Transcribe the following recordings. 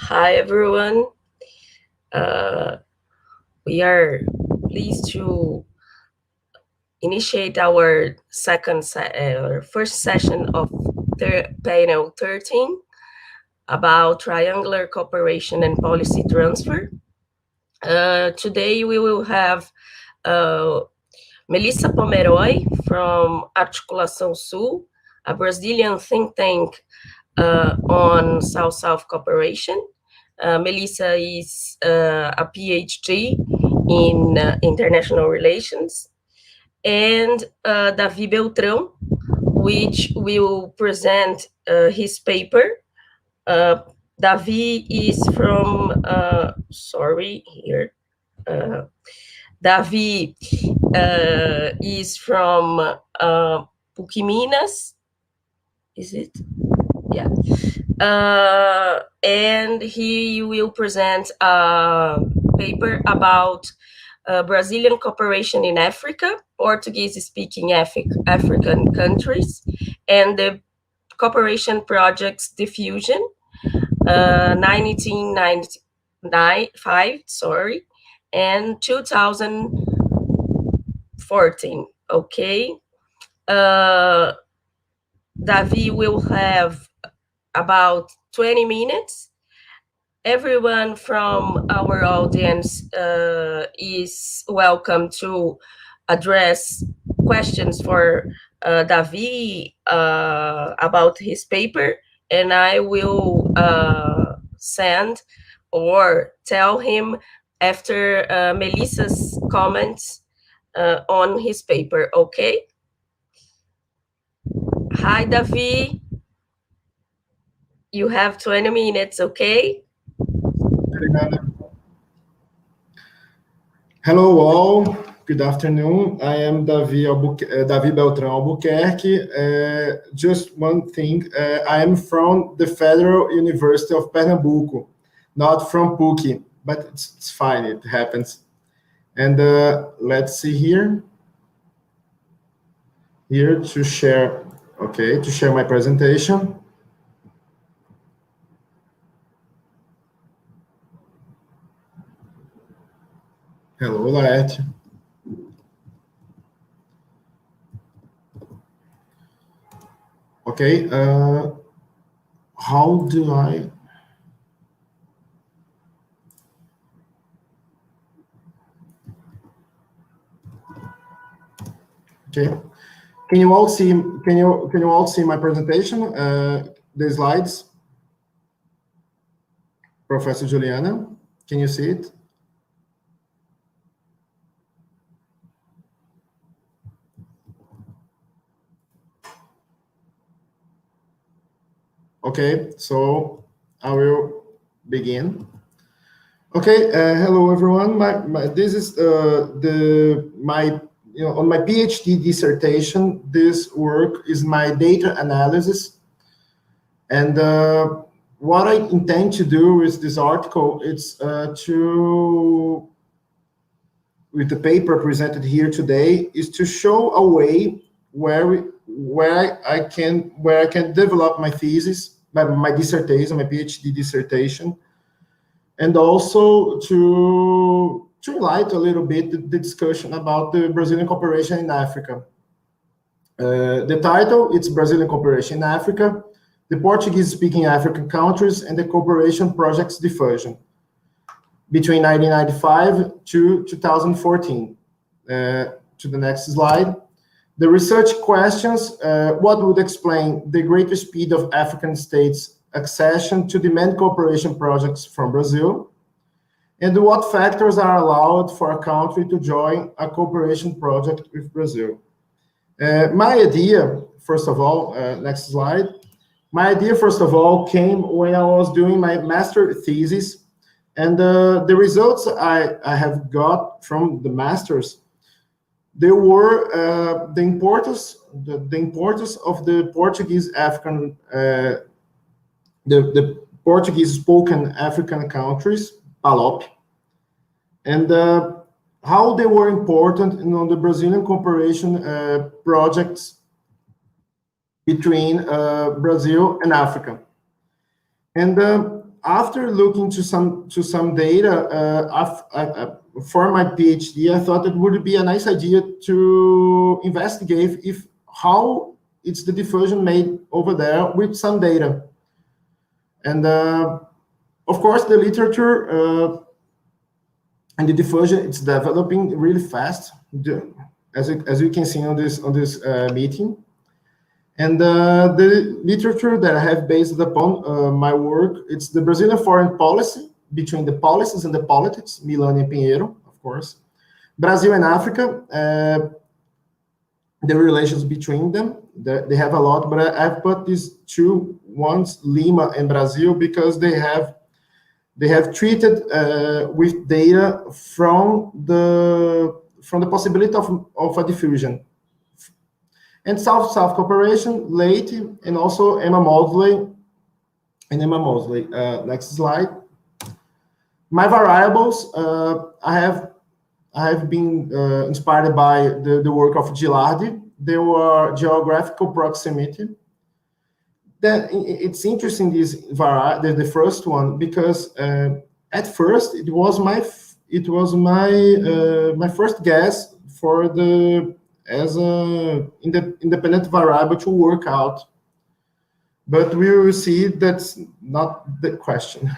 Hi, everyone. We are pleased to initiate our first session of panel 13 about triangular cooperation and policy transfer. Today we will have Melissa Pomeroy from Articulação Sul, a Brazilian think tank on South-South cooperation. Melissa is a PhD in international relations, and Davi Beltrão, which will present his paper. Davi is from, Davi is from PUC Minas. Is it? Yeah. And he will present a paper about Brazilian cooperation in Africa, Portuguese-speaking African countries, and the cooperation projects Diffusion, 1995, and 2014. Okay. Davi will have about 20 minutes. Everyone from our audience is welcome to address questions for Davi about his paper, and I will send or tell him after Melissa's comments on his paper, okay? Hi, Davi. You have 20 minutes, okay? Hello all, good afternoon. I am Davi Beltrão Albuquerque. Just one thing, I am from the Federal University of Pernambuco, not from PUC, but it's fine, it happens. And let's see here to share, okay, to share my presentation. Hello, Laerte. Okay, how do I... Okay, can you all see my presentation, the slides? Professor Juliana, can you see it? Okay, so I will begin. Okay, hello everyone. This is on my PhD dissertation. This work is my data analysis, and what I intend to do with this article is with the paper presented here today, is to show a way where I can develop my thesis, my dissertation, my PhD dissertation, and also to highlight a little bit the discussion about the Brazilian cooperation in Africa. The title, it's Brazilian cooperation in Africa, the Portuguese-speaking African countries and the cooperation projects diffusion between 1995 to 2014. To the next slide. The research questions, what would explain the greater speed of African states' accession to demand cooperation projects from Brazil, and what factors are allowed for a country to join a cooperation project with Brazil. My idea, first of all, next slide. My idea, first of all, came when I was doing my master thesis, and the results I have got from the masters, there were the importance of the Portuguese African, the Portuguese spoken African countries, Laboppi, and how they were important in the Brazilian cooperation projects between Brazil and Africa. And after looking to some data for my PhD, I thought it would be a nice idea to investigate if how it's the diffusion made over there with some data. And of course, the literature and the diffusion, it's developing really fast, as you can see on this meeting. And the literature that I have based upon my work, it's the Brazilian foreign policy, between the policies and the politics, Milan and Pinheiro, of course. Brazil and Africa, the relations between them, they have a lot, but I've put these two ones, Lima and Brazil, because they have treated with data from the possibility of a diffusion. And South-South cooperation, late, and also Emma Mosley. Next slide. My variables, I have been inspired by the work of Gilardi. They were geographical proximity. Then it's interesting, the first one, because at first it was my first guess for as a independent variable to work out, but we will see that's not the question.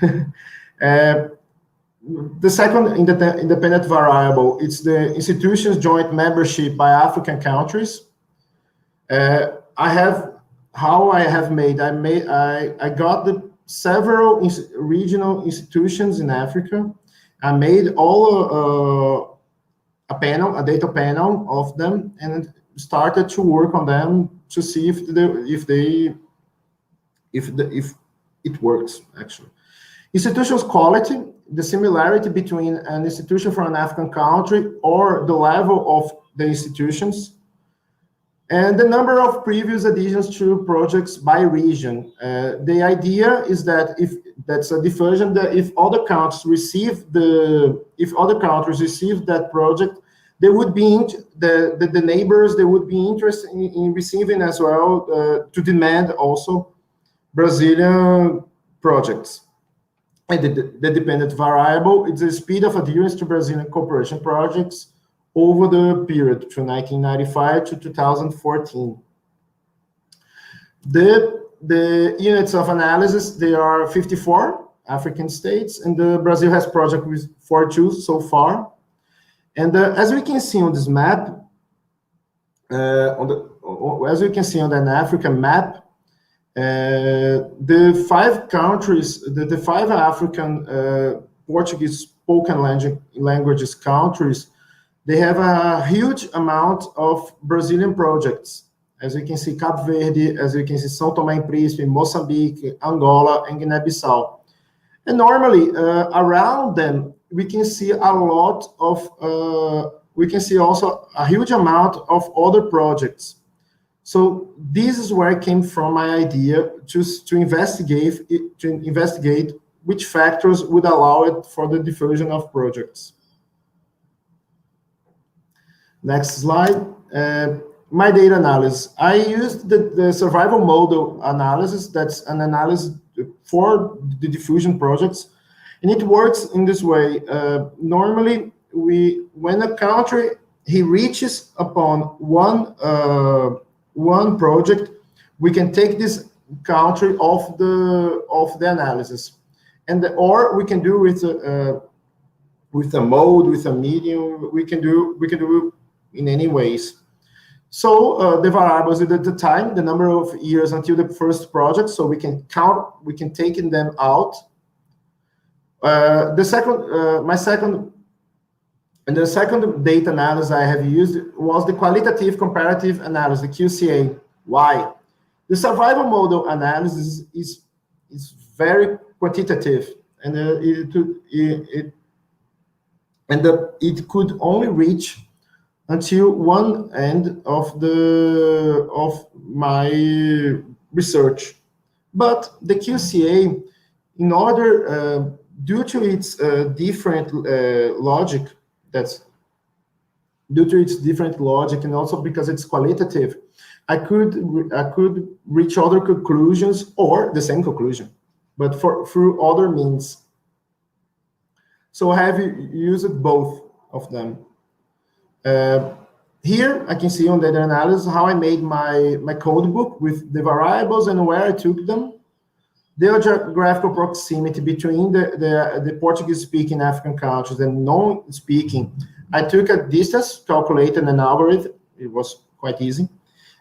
The second independent variable, it's the institutions joint membership by African countries. I got the several regional institutions in Africa. I made all a data panel of them, and started to work on them to see if it works actually. Institutions quality, the similarity between an institution from an African country or the level of the institutions, and the number of previous additions to projects by region. The idea is that if that's a diffusion, that if other countries receive that project, they would be the neighbors, they would be interested in receiving as well, to demand also Brazilian projects. And the dependent variable is the speed of adherence to Brazilian cooperation projects over the period from 1995 to 2014. The units of analysis, they are 54 African states, and Brazil has project with 42 so far. And as we can see on this map, as you can see on an African map, the 5 countries, the 5 African Portuguese spoken languages countries, they have a huge amount of Brazilian projects. As you can see, Cape Verde, as you can see, São Tomé and Príncipe, Mozambique, Angola, and Guinea-Bissau. And normally, around them, we can see a lot of, we can see also a huge amount of other projects. So this is where it came from my idea to investigate which factors would allow it for the diffusion of projects. Next slide. My data analysis. I used the survival model analysis. That's an analysis for the diffusion projects, and it works in this way. Normally, when a country reaches upon one project, we can take this country off the analysis, or we can do with a mode, with a medium. We can do in any ways. So the variables at the time, the number of years until the first project, so we can count, we can take them out. The second data analysis I have used was the qualitative comparative analysis, the QCA. Why? The survival model analysis is very quantitative, and it could only reach until one end of my research. But the QCA, in order, due to its different logic, and also because it's qualitative, I could reach other conclusions or the same conclusion. but through other means. So I have used both of them. Here I can see on data analysis how I made my code book with the variables and where I took them. The geographical proximity between the Portuguese-speaking African countries and non-speaking, I took a distance, calculated an algorithm. It was quite easy.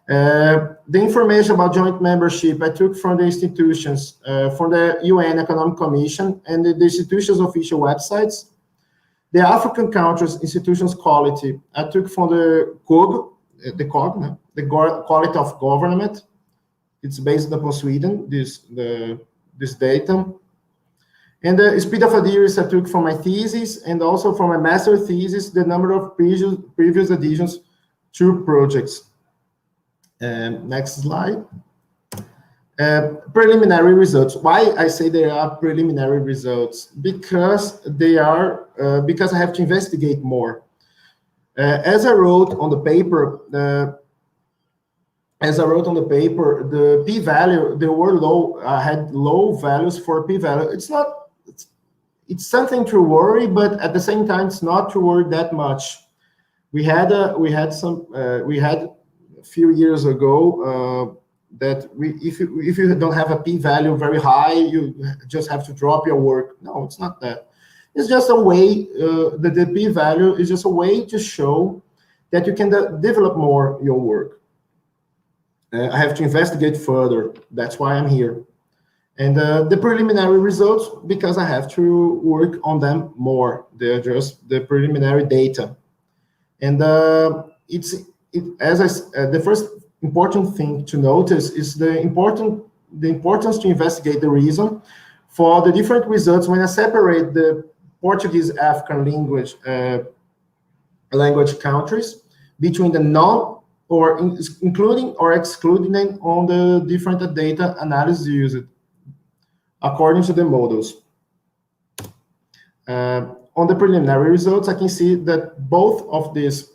The information about joint membership I took from the institutions, from the UN Economic Commission and the institutions' official websites. The African countries' institutions quality I took from the COG, the quality of government. It's based upon Sweden, this data. And the speed of adherence I took from my thesis and also from my master thesis, the number of previous additions to projects. Next slide. Preliminary results. Why I say they are preliminary results? Because they are because I have to investigate more. As I wrote on the paper, the p-value, they were low. I had low values for p-value. It's something to worry, but at the same time, it's not to worry that much. We had a few years ago that if you don't have a p-value very high, you just have to drop your work. No, it's not that. It's just a way that the p-value is just a way to show that you can develop more your work. I have to investigate further. That's why I'm here. And the preliminary results, because I have to work on them more. They're just the preliminary data. And the first important thing to notice is the importance to investigate the reason for the different results when I separate the Portuguese African language countries between the non or including or excluding them on the different data analysis used according to the models. On the preliminary results, I can see that both of these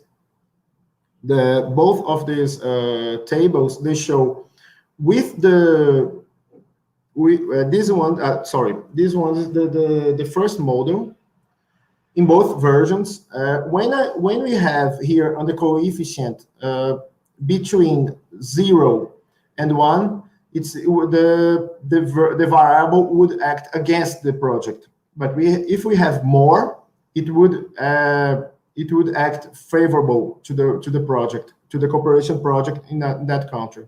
tables, they show this one is the first model in both versions. When we have here on the coefficient between 0 and 1, it's the variable would act against the project. But if we have more, it would act favorable to the project, to the cooperation project in that country.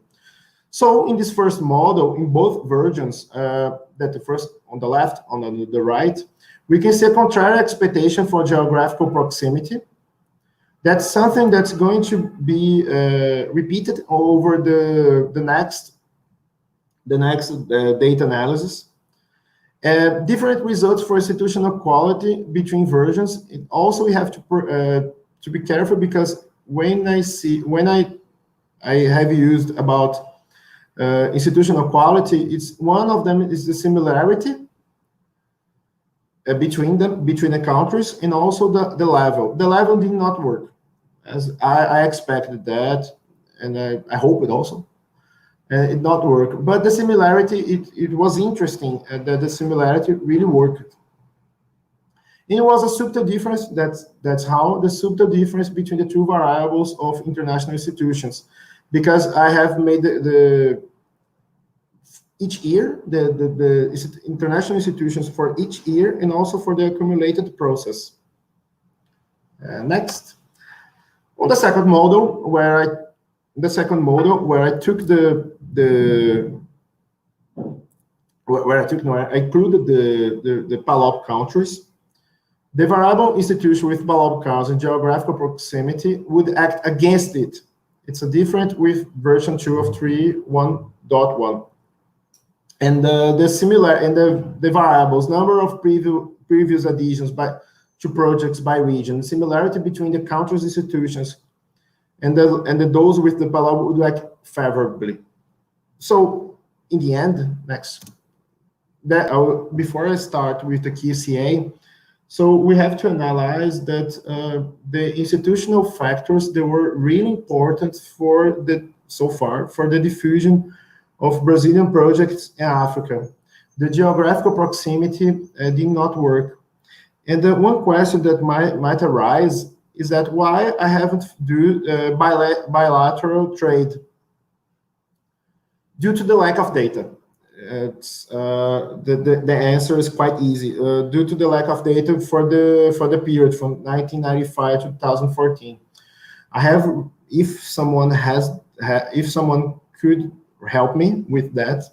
So in this first model, in both versions, that the first on the left, on the right, we can see a contrary expectation for geographical proximity. That's something that's going to be repeated over the next data analysis. Different results for institutional quality between versions. Also, we have to be careful, because when I have used about institutional quality, it's one of them is the similarity between the countries, and also the level. The level did not work as I expected that, and I hope it also. It did not work, but the similarity, it was interesting that the similarity really worked. And it was a subtle difference. That's how the subtle difference between the two variables of international institutions, because I have made each year the international institutions for each year, and also for the accumulated process. Next, on the second model, where I took I included the PALOP countries. The variable institution with PALOP countries and geographical proximity would act against it. It's a different with version 2 of 3.1.1. And the variables, number of previous additions to projects by region, similarity between the country's institutions, and those with the PALOP would act favorably. So in the end, before I start with the QCA, so we have to analyze that the institutional factors, they were really important so far for the diffusion of Brazilian projects in Africa. the geographical proximity did not work. And the one question that might arise is that why I haven't do bilateral trade due to the lack of data. The answer is quite easy. Due to the lack of data for the period from 1995 to 2014. I have, if someone could help me with that,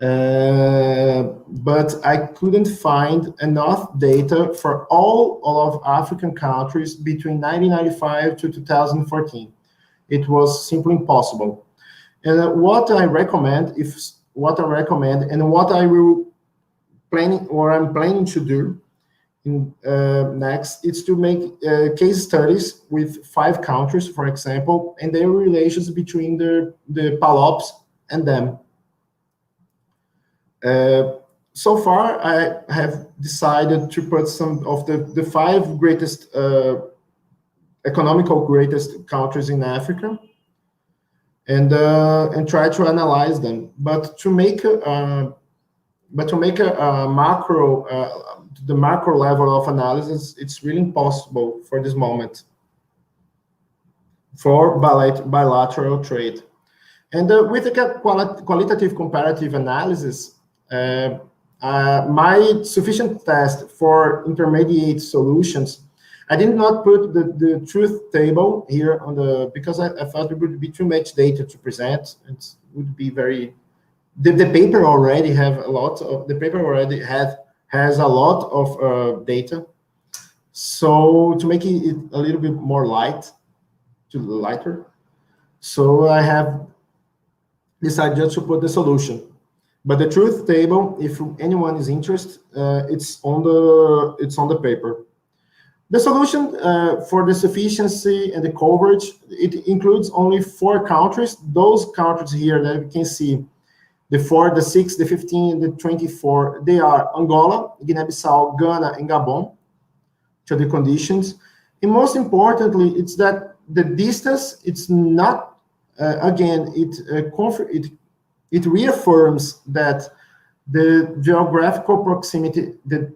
but I couldn't find enough data for all of African countries between 1995 to 2014. It was simply impossible. And what I recommend, and what I'm planning to do next, is to make case studies with 5 countries, for example, and their relations between the PALOPs and them. So far, I have decided to put some of the 5 greatest, economical greatest countries in Africa, and try to analyze them. But to make a macro, the macro level of analysis, it's really impossible for this moment for bilateral trade. And with the qualitative comparative analysis, my sufficient test for intermediate solutions, I did not put the truth table here on because I thought it would be too much data to present. It would be very, the paper already have a lot of, the paper already has a lot of data. So to make it a little bit more lighter, so I have decided just to put the solution. But the truth table, if anyone is interested, it's on the paper. The solution for the sufficiency and the coverage, it includes only 4 countries. Those countries here that you can see, the 4, the 6, the 15, and the 24, they are Angola, Guinea-Bissau, Ghana, and Gabon, to the conditions. And most importantly, it's that the distance, it's not, again, it reaffirms that the geographical proximity, the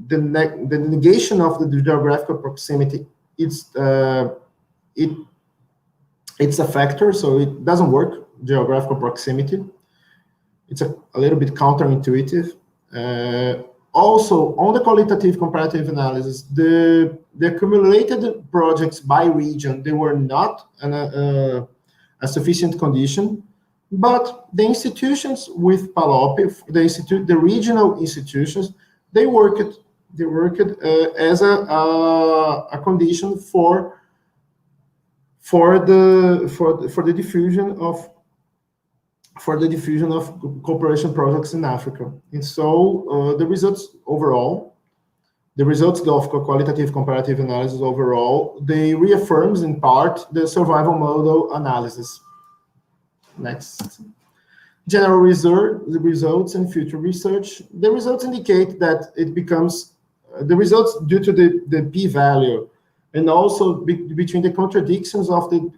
negation of the geographical proximity, it's a factor, so it doesn't work, geographical proximity. It's a little bit counterintuitive. Also, on the qualitative comparative analysis, the accumulated projects by region, they were not a sufficient condition, but the institutions with Laboppi, the regional institutions, they worked as a condition for the diffusion of cooperation projects in Africa. And so the results of qualitative comparative analysis overall, they reaffirms in part the survival model analysis. Next. General results and future research. The results indicate that it becomes, the results due to the p-value, and also between the contradictions of the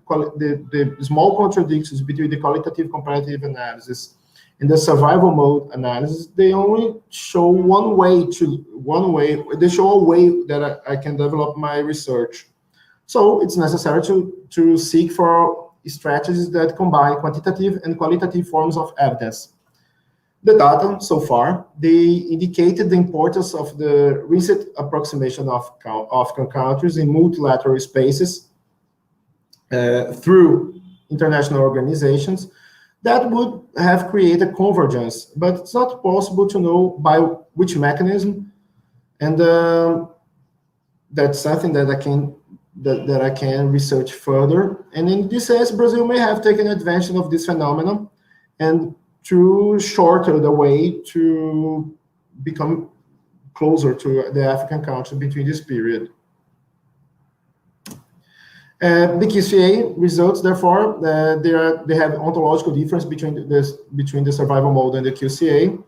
small contradictions between the qualitative comparative analysis and the survival mode analysis, they only show one way, they show a way that I can develop my research. So it's necessary to seek for strategies that combine quantitative and qualitative forms of evidence. The data so far, they indicated the importance of the recent approximation of countries in multilateral spaces through international organizations that would have created convergence, but it's not possible to know by which mechanism, and that's something that I can research further. And in this sense, Brazil may have taken advantage of this phenomenon and to shorten the way to become closer to the African country between this period. The QCA results, therefore, they have ontological difference between the survival mode and the QCA.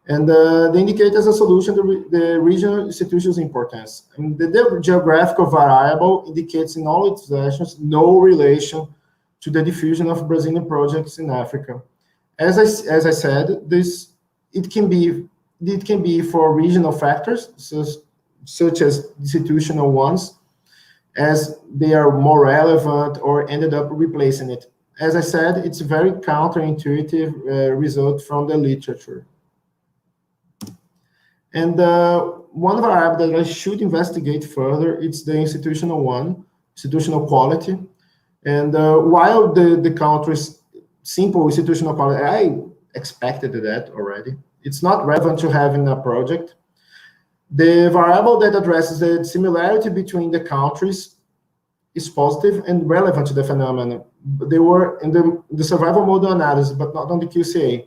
And they indicate as a solution the regional institutions' importance. And the geographical variable indicates in all its versions no relation to the diffusion of Brazilian projects in Africa. As I said, this it can be for regional factors, such as institutional ones, as they are more relevant or ended up replacing it. As I said, it's a very counterintuitive result from the literature. And one variable that I should investigate further, it's the institutional one, institutional quality. And while the country's simple institutional quality, I expected that already. It's not relevant to have in a project. The variable that addresses the similarity between the countries is positive and relevant to the phenomenon. They were in the survival model analysis, but not on the QCA.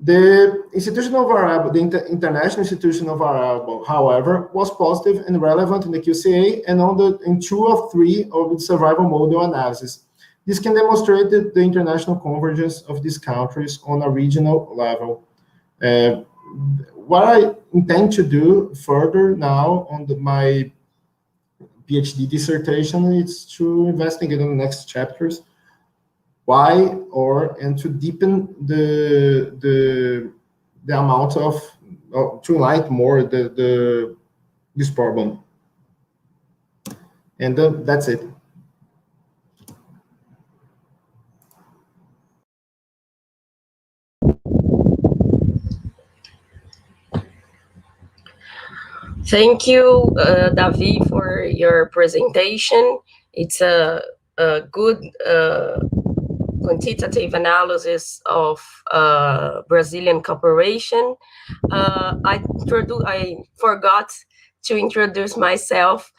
The institutional variable, the international institutional variable, however, was positive and relevant in the QCA and in 2 of 3 of the survival model analysis. This can demonstrate the international convergence of these countries on a regional level. What I intend to do further now on my PhD dissertation is to investigate in the next chapters why and to deepen the amount of to enlighten more this problem. And that's it. Thank you, Davi, for your presentation. It's a good quantitative analysis of Brazilian cooperation. I forgot to introduce myself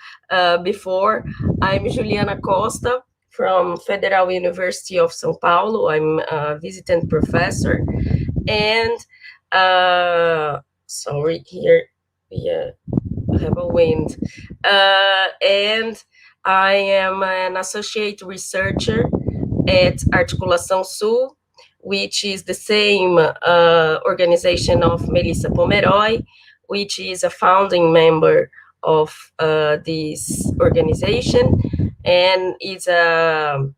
before. I'm Juliana Costa from Federal University of São Paulo. I'm a visiting professor, and sorry, here we have a wind. And I am an associate researcher at Articulação Sul, which is the same organization of Melissa Pomeroy, which is a founding member of this organization, and is a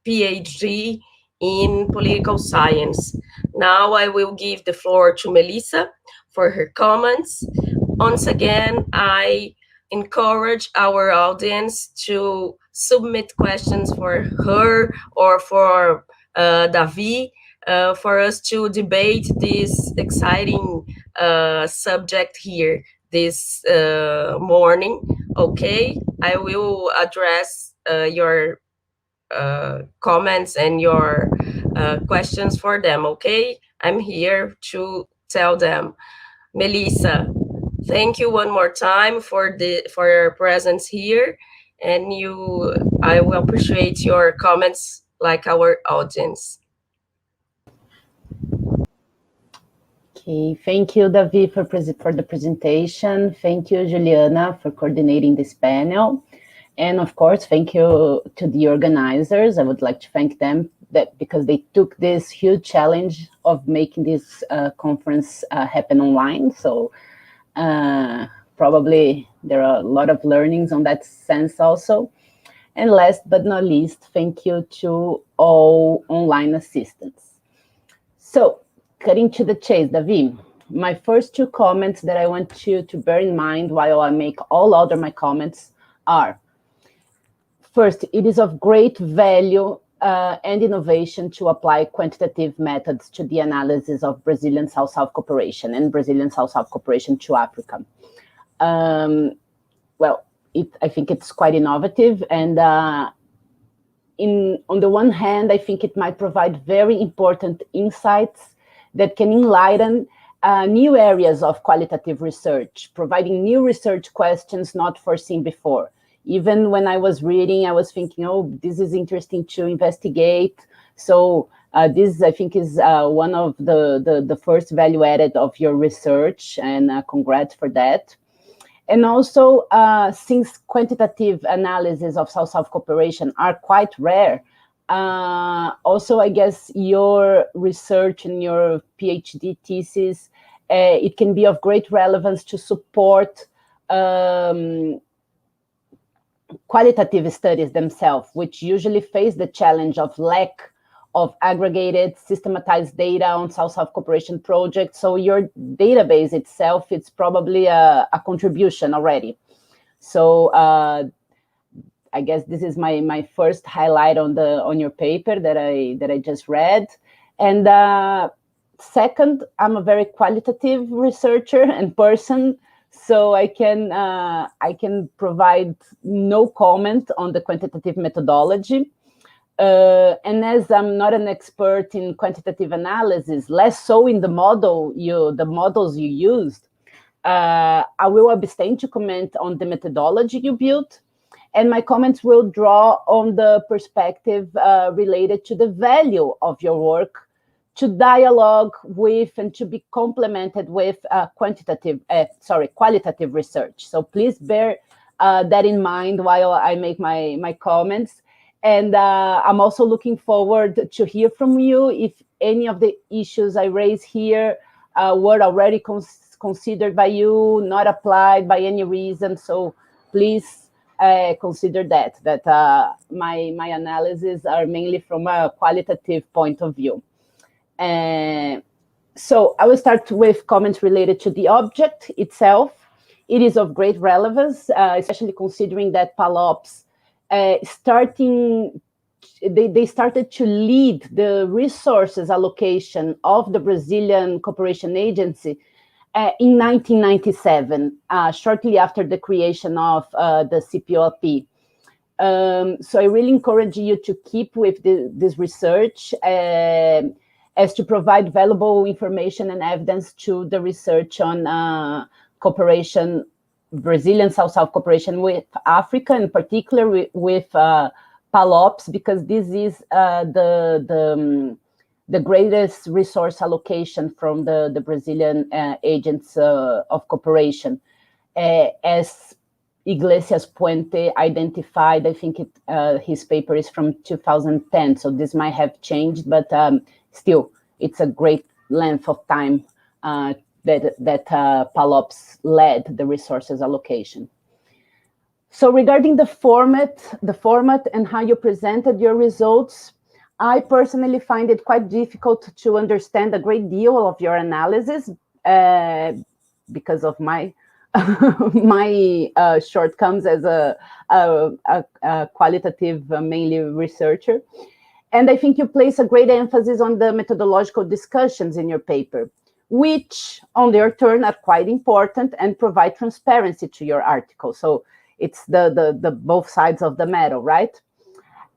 PhD in political science. Now I will give the floor to Melissa for her comments. Once again, I encourage our audience to submit questions for her or for Davi for us to debate this exciting subject here this morning. Okay, I will address your comments and your questions for them. Okay, I'm here to tell them. Melissa, thank you one more time for your presence here, and I will appreciate your comments like our audience. Okay, thank you, Davi, for the presentation. Thank you, Juliana, for coordinating this panel. And of course, thank you to the organizers. I would like to thank them because they took this huge challenge of making this conference happen online. So probably there are a lot of learnings on that sense also. And last but not least, thank you to all online assistants. So cutting to the chase, Davi, my first 2 comments that I want you to bear in mind while I make all other my comments are, first, it is of great value and innovation to apply quantitative methods to the analysis of Brazilian South-South cooperation and Brazilian South-South cooperation to Africa. Well, I think it's quite innovative, and on the one hand, I think it might provide very important insights that can enlighten new areas of qualitative research, providing new research questions not foreseen before. Even when I was reading, I was thinking, oh, this is interesting to investigate. So this, I think, is one of the first value added of your research, and congrats for that. And also, since quantitative analysis of South-South cooperation are quite rare, also, I guess your research and your PhD thesis, it can be of great relevance to support qualitative studies themselves, which usually face the challenge of lack of aggregated, systematized data on South-South cooperation projects. So your database itself, it's probably a contribution already. So I guess this is my first highlight on your paper that I just read. And second, I'm a very qualitative researcher and person, so I can provide no comment on the quantitative methodology. And as I'm not an expert in quantitative analysis, less so in the models you used, I will abstain to comment on the methodology you built, and my comments will draw on the perspective related to the value of your work, to dialogue with and to be complemented with qualitative research. So please bear that in mind while I make my comments. And I'm also looking forward to hear from you if any of the issues I raise here were already considered by you, not applied by any reason. So please consider that my analyses are mainly from a qualitative point of view. So I will start with comments related to the object itself. It is of great relevance, especially considering that PALOPs they started to lead the resources allocation of the Brazilian Cooperation Agency in 1997, shortly after the creation of the CPOP. So I really encourage you to keep with this research as to provide valuable information and evidence to the research on cooperation, Brazilian South-South cooperation with Africa, in particular with PALOPs, because this is the greatest resource allocation from the Brazilian agents of cooperation. As Iglesias Puente identified, I think his paper is from 2010, so this might have changed, but still, it's a great length of time that PALOPs led the resources allocation. So regarding the format and how you presented your results, I personally find it quite difficult to understand a great deal of your analysis because of my shortcomings as a qualitative, mainly researcher. And I think you place a great emphasis on the methodological discussions in your paper, which on their turn are quite important and provide transparency to your article. So it's the both sides of the medal, right?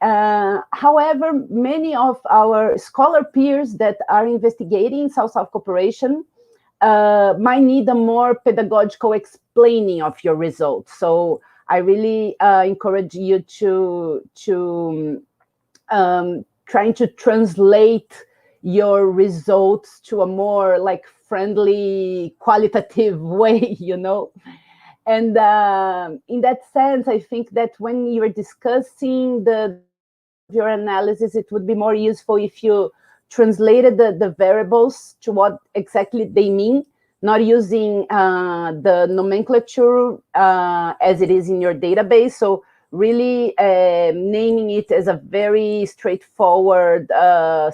However, many of our scholar peers that are investigating South-South cooperation might need a more pedagogical explaining of your results. So I really encourage you to trying to translate your results to a more like friendly, qualitative way, you know. And in that sense, I think that when you're discussing your analysis, it would be more useful if you translated the variables to what exactly they mean, not using the nomenclature as it is in your database. So really naming it as a very straightforward,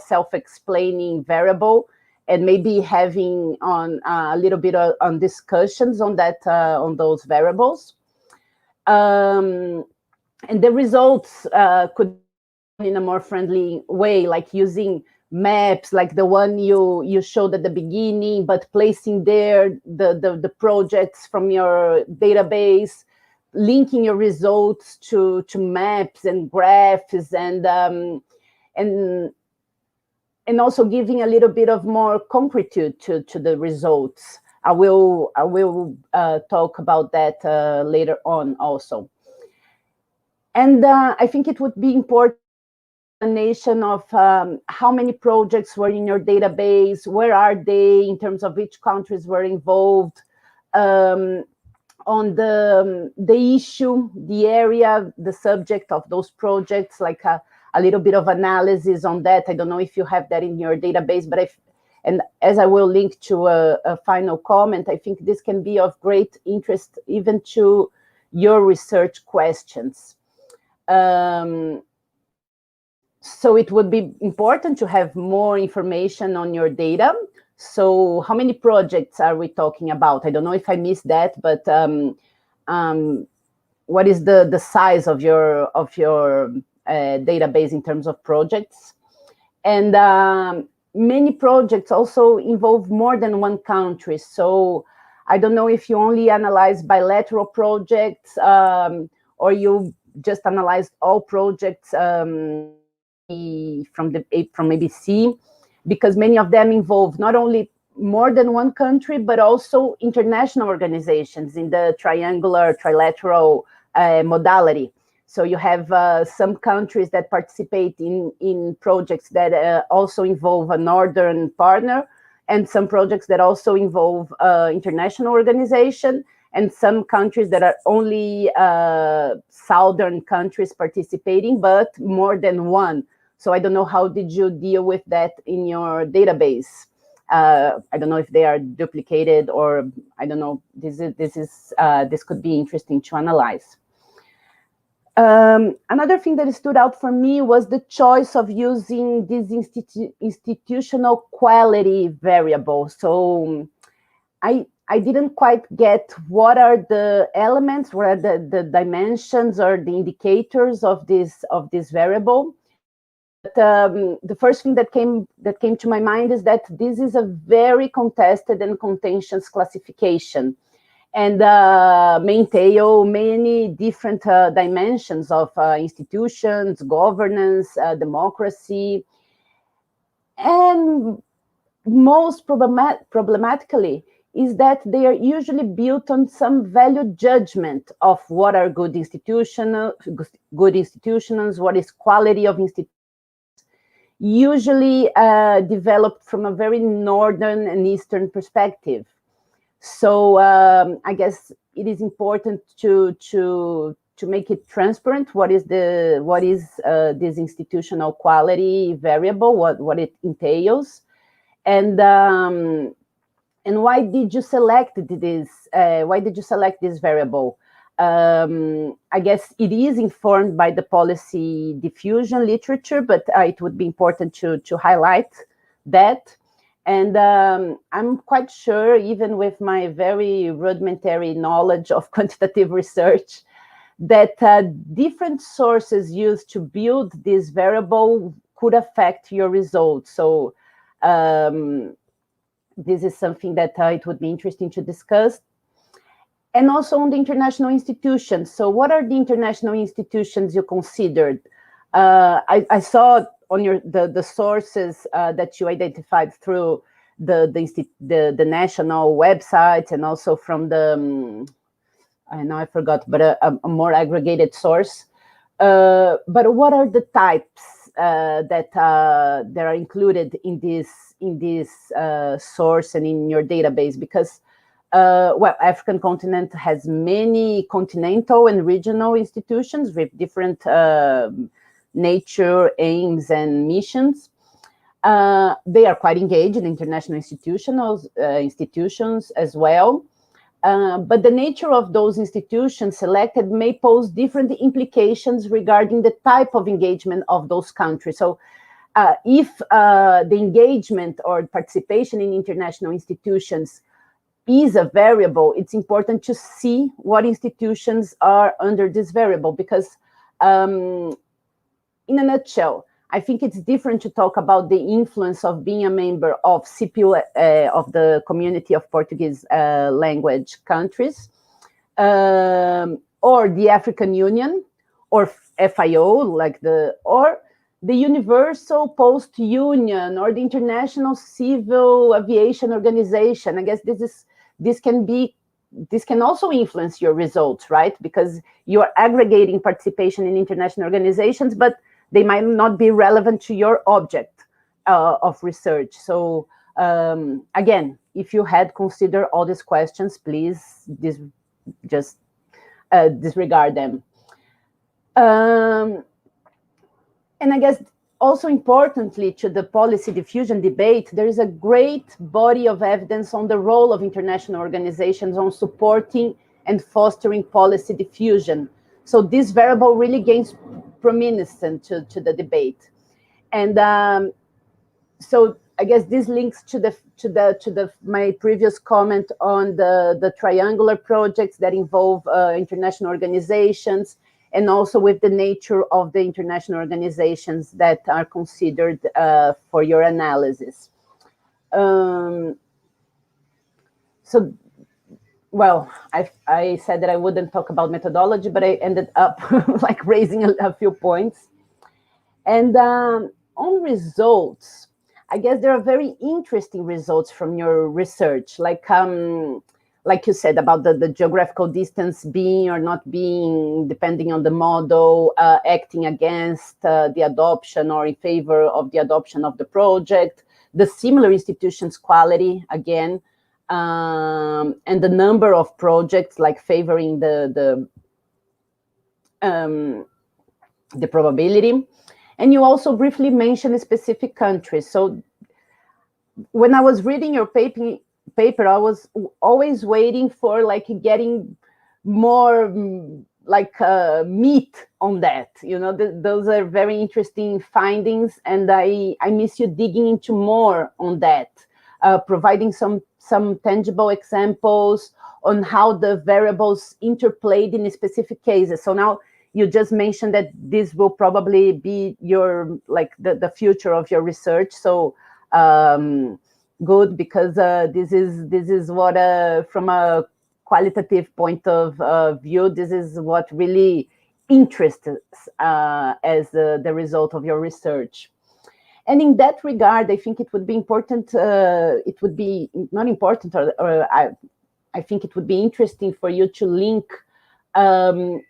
self-explaining variable, and maybe having on a little bit on discussions on that on those variables. And the results could be in a more friendly way, like using maps, like the one you showed at the beginning, but placing there the projects from your database, linking your results to maps and graphs, and also giving a little bit of more concretude to the results. I will talk about that later on also. And I think it would be important explanation of how many projects were in your database, where are they in terms of which countries were involved, on the issue, the area, the subject of those projects, like a little bit of analysis on that. I don't know if you have that in your database, but and as I will link to a final comment, I think this can be of great interest even to your research questions. So it would be important to have more information on your data. So how many projects are we talking about? I don't know if I missed that, but what is the size of your database in terms of projects? And many projects also involve more than one country. So I don't know if you only analyze bilateral projects or you just analyzed all projects from ABC, because many of them involve not only more than one country, but also international organizations in the trilateral modality. So you have some countries that participate in projects that also involve a northern partner, and some projects that also involve international organization, and some countries that are only southern countries participating, but more than one. So I don't know, how did you deal with that in your database? I don't know if they are duplicated, or I don't know. This could be interesting to analyze. Another thing that stood out for me was the choice of using this institutional quality variable. So I didn't quite get what are the elements, what are the dimensions or the indicators of this variable. But the first thing that came to my mind is that this is a very contested and contentious classification, and may entail many different dimensions of institutions, governance, democracy, and most problematically is that they are usually built on some value judgment of what are good institutions, what is quality of institutions, usually developed from a very northern and eastern perspective. So I guess it is important to make it transparent what is this institutional quality variable, what it entails, and why did you select this? Why did you select this variable? I guess it is informed by the policy diffusion literature, but it would be important to highlight that. And I'm quite sure, even with my very rudimentary knowledge of quantitative research, that different sources used to build this variable could affect your results. So this is something that it would be interesting to discuss. And also on the international institutions. So what are the international institutions you considered? I saw on the sources that you identified through the national websites, and also from the, I know I forgot, but a more aggregated source. But what are the types that are included in this source and in your database? Because African continent has many continental and regional institutions with different nature, aims, and missions. They are quite engaged in international institutions as well. But the nature of those institutions selected may pose different implications regarding the type of engagement of those countries. So if the engagement or participation in international institutions is a variable, it's important to see what institutions are under this variable, because in a nutshell, I think it's different to talk about the influence of being a member of CPU, of the Community of Portuguese Language Countries, or the African Union, or FIO, or the Universal Post Union, or the International Civil Aviation Organization. I guess this can also influence your results, right? Because you're aggregating participation in international organizations, but they might not be relevant to your object of research. So again, if you had considered all these questions, please just disregard them. And I guess also importantly to the policy diffusion debate, there is a great body of evidence on the role of international organizations on supporting and fostering policy diffusion. So this variable really gains prominence to the debate. And so I guess this links to my previous comment on the triangular projects that involve international organizations, and also with the nature of the international organizations that are considered for your analysis. So, well, I said that I wouldn't talk about methodology, but I ended up like raising a few points. And on results, I guess there are very interesting results from your research, like you said about the geographical distance being or not being, depending on the model, acting against the adoption or in favor of the adoption of the project, the similar institutions quality, again, and the number of projects, like favoring the probability. And you also briefly mentioned specific countries. So when I was reading your paper, I was always waiting for like getting more like meat on that. You know, those are very interesting findings, and I miss you digging into more on that, providing some tangible examples on how the variables interplayed in specific cases. So now you just mentioned that this will probably be your, like the future of your research. So good, because this is what, from a qualitative point of view, this is what really interests as the result of your research. And in that regard, I think it would be important, it would be not important, or I think it would be interesting for you to link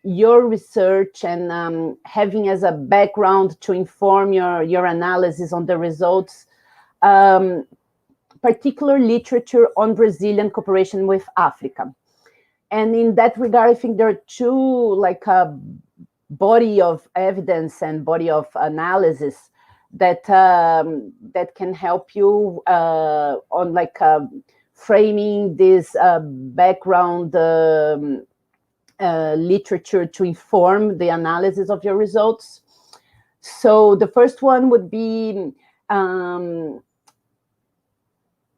your research and having as a background to inform your analysis on the results, particular literature on Brazilian cooperation with Africa. And in that regard, I think there are two, like a body of evidence and body of analysis that that can help you on like framing this background literature to inform the analysis of your results. So the first one would be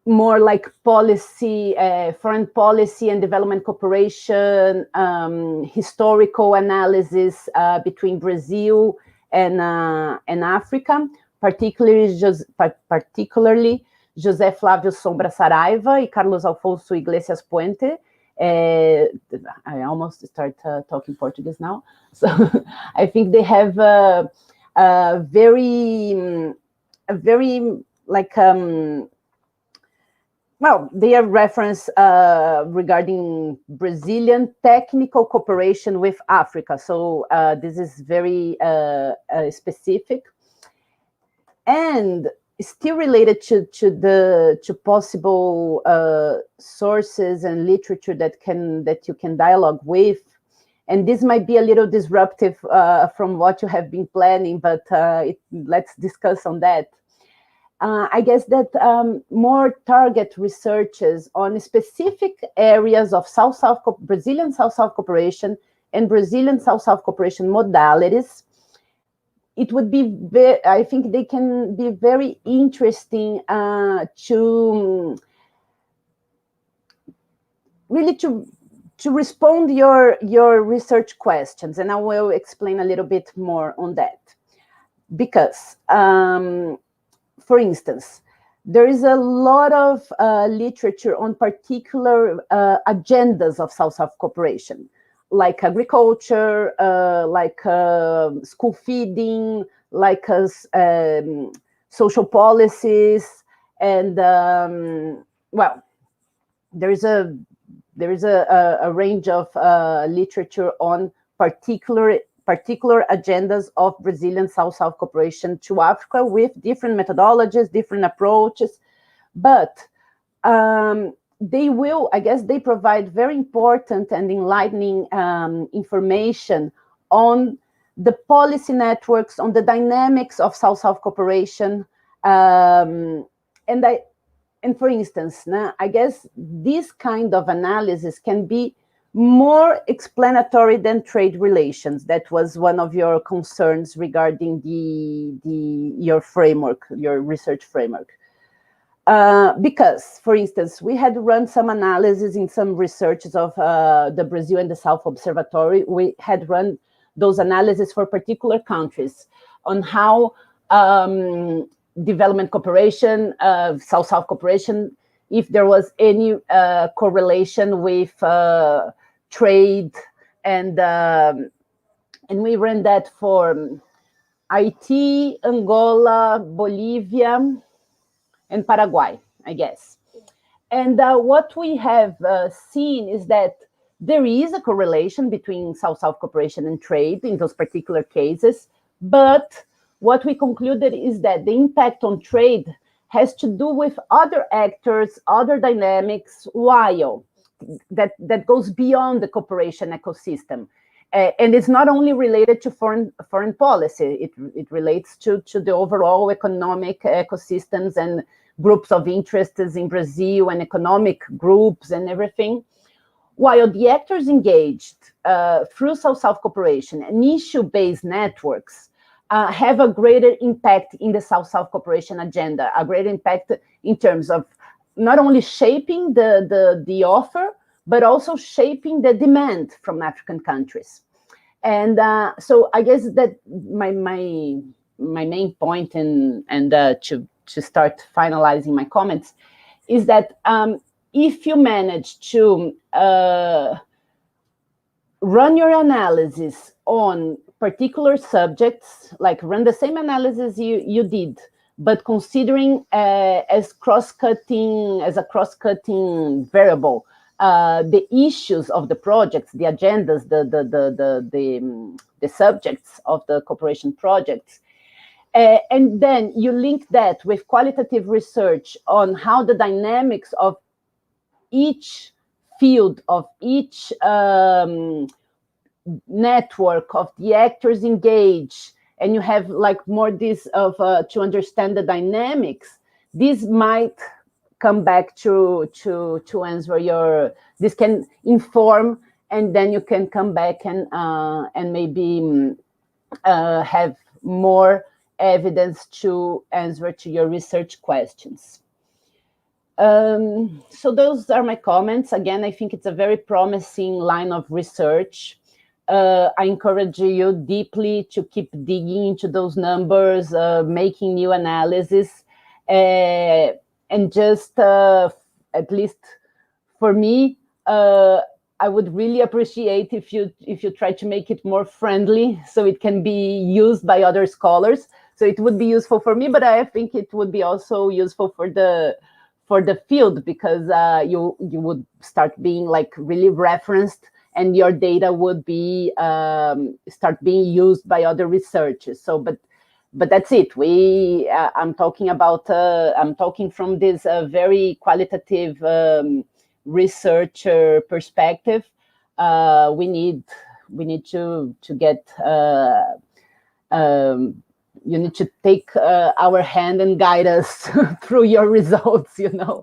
more like policy, foreign policy and development cooperation, historical analysis between Brazil and Africa, particularly José Flávio Sombra Saraiva e Carlos Alfonso Iglesias Puente. I almost start talking Portuguese now. So I think they have a very like well, they are reference regarding Brazilian technical cooperation with Africa. So this is very specific, and still related to possible sources and literature that you can dialogue with. And this might be a little disruptive from what you have been planning, but let's discuss on that. I guess that more target researches on specific areas of Brazilian South-South cooperation and Brazilian South-South cooperation modalities, it would be I think they can be very interesting to really to respond your research questions, and I will explain a little bit more on that. Because for instance, there is a lot of literature on particular agendas of South-South cooperation, like agriculture, like school feeding, like social policies, and well, there is a range of literature on particular agendas of Brazilian South-South cooperation to Africa with different methodologies, different approaches, but I guess they provide very important and enlightening information on the policy networks, on the dynamics of South-South cooperation. And for instance, I guess this kind of analysis can be more explanatory than trade relations. That was one of your concerns regarding your framework, your research framework. Because, for instance, we had run some analysis in some researches of the Brazil and the South Observatory. We had run those analyses for particular countries on how development cooperation, South-South cooperation, if there was any correlation with trade, and we ran that for Haiti, Angola, Bolivia, and Paraguay, I guess. And what we have seen is that there is a correlation between South-South cooperation and trade in those particular cases, but what we concluded is that the impact on trade has to do with other actors, other dynamics, while that goes beyond the cooperation ecosystem. And it's not only related to foreign policy, it relates to the overall economic ecosystems and groups of interests in Brazil and economic groups and everything. While the actors engaged through South-South cooperation and issue-based networks have a greater impact in the South-South cooperation agenda, a greater impact in terms of not only shaping the offer, but also shaping the demand from African countries. And so I guess that my main point, and to start finalizing my comments, is that if you manage to run your analysis on particular subjects, like run the same analysis you did, but considering as a cross-cutting variable the issues of the projects, the agendas, the subjects of the cooperation projects, and then you link that with qualitative research on how the dynamics of each field, of each network of the actors engaged, and you have like more this of to understand the dynamics, this might come back to answer your, this can inform, and then you can come back and maybe have more evidence to answer to your research questions. So those are my comments. Again, I think it's a very promising line of research. I encourage you deeply to keep digging into those numbers, making new analysis, and just at least for me, I would really appreciate if you try to make it more friendly so it can be used by other scholars. So it would be useful for me, but I think it would be also useful for the field, because you would start being like really referenced, and your data would be start being used by other researchers. So, but that's it. I'm talking about I'm talking from this very qualitative researcher perspective. We need to get. You need to take our hand and guide us through your results, you know.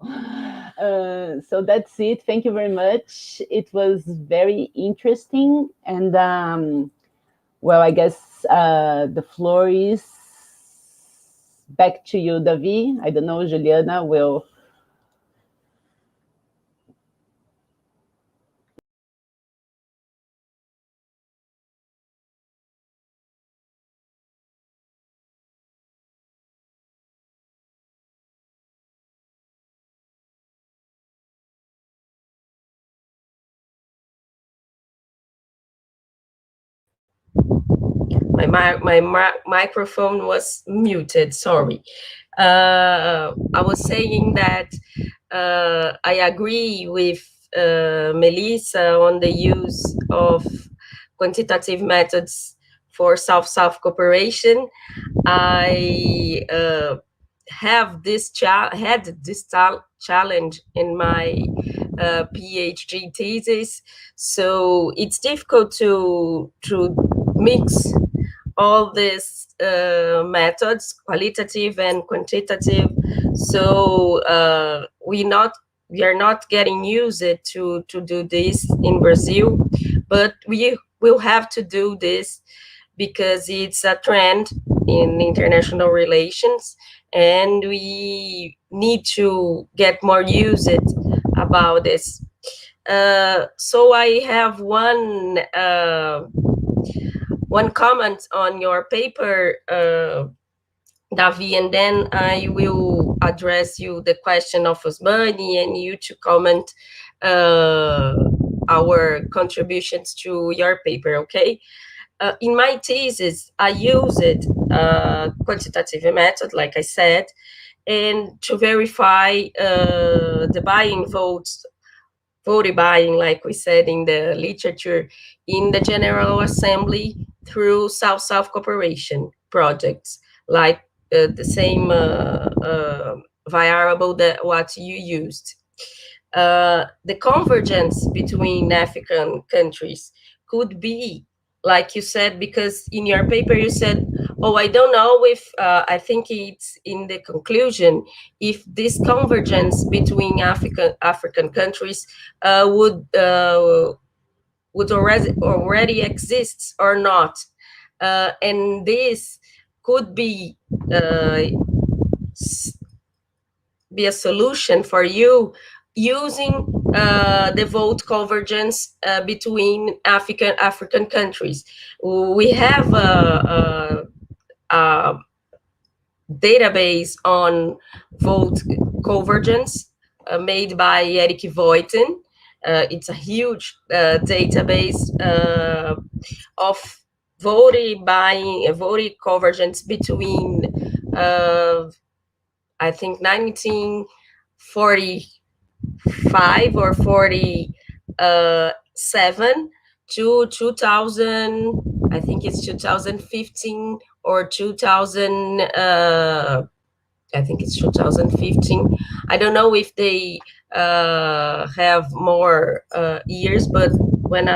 So that's it. Thank you very much. It was very interesting. And well, I guess the floor is back to you, Davi. I don't know, Juliana will. My microphone was muted, sorry. I was saying that I agree with Melissa on the use of quantitative methods for South-South cooperation. I had this challenge in my PhD thesis, so it's difficult to mix all these methods, qualitative and quantitative. So we not we are not getting used to do this in Brazil, but we will have to do this because it's a trend in international relations, and we need to get more used about this. So I have one comment on your paper, Davi, and then I will address you the question of Osmani and you to comment our contributions to your paper, okay? In my thesis, I used quantitative method, like I said, and to verify the buying votes, vote buying, like we said in the literature, in the General Assembly through South-South cooperation projects, like the same variable that what you used. The convergence between African countries could be, like you said, because in your paper you said, oh, I don't know if, I think it's in the conclusion, if this convergence between African countries would already exist or not. And this could be a solution for you using the vote convergence between African countries. We have a database on vote convergence made by Eric Voiten. It's a huge database of voting convergence between I think 1945 or 47 to 2000. I think it's 2015 or 2000. I think it's 2015. I don't know if they have more years, but what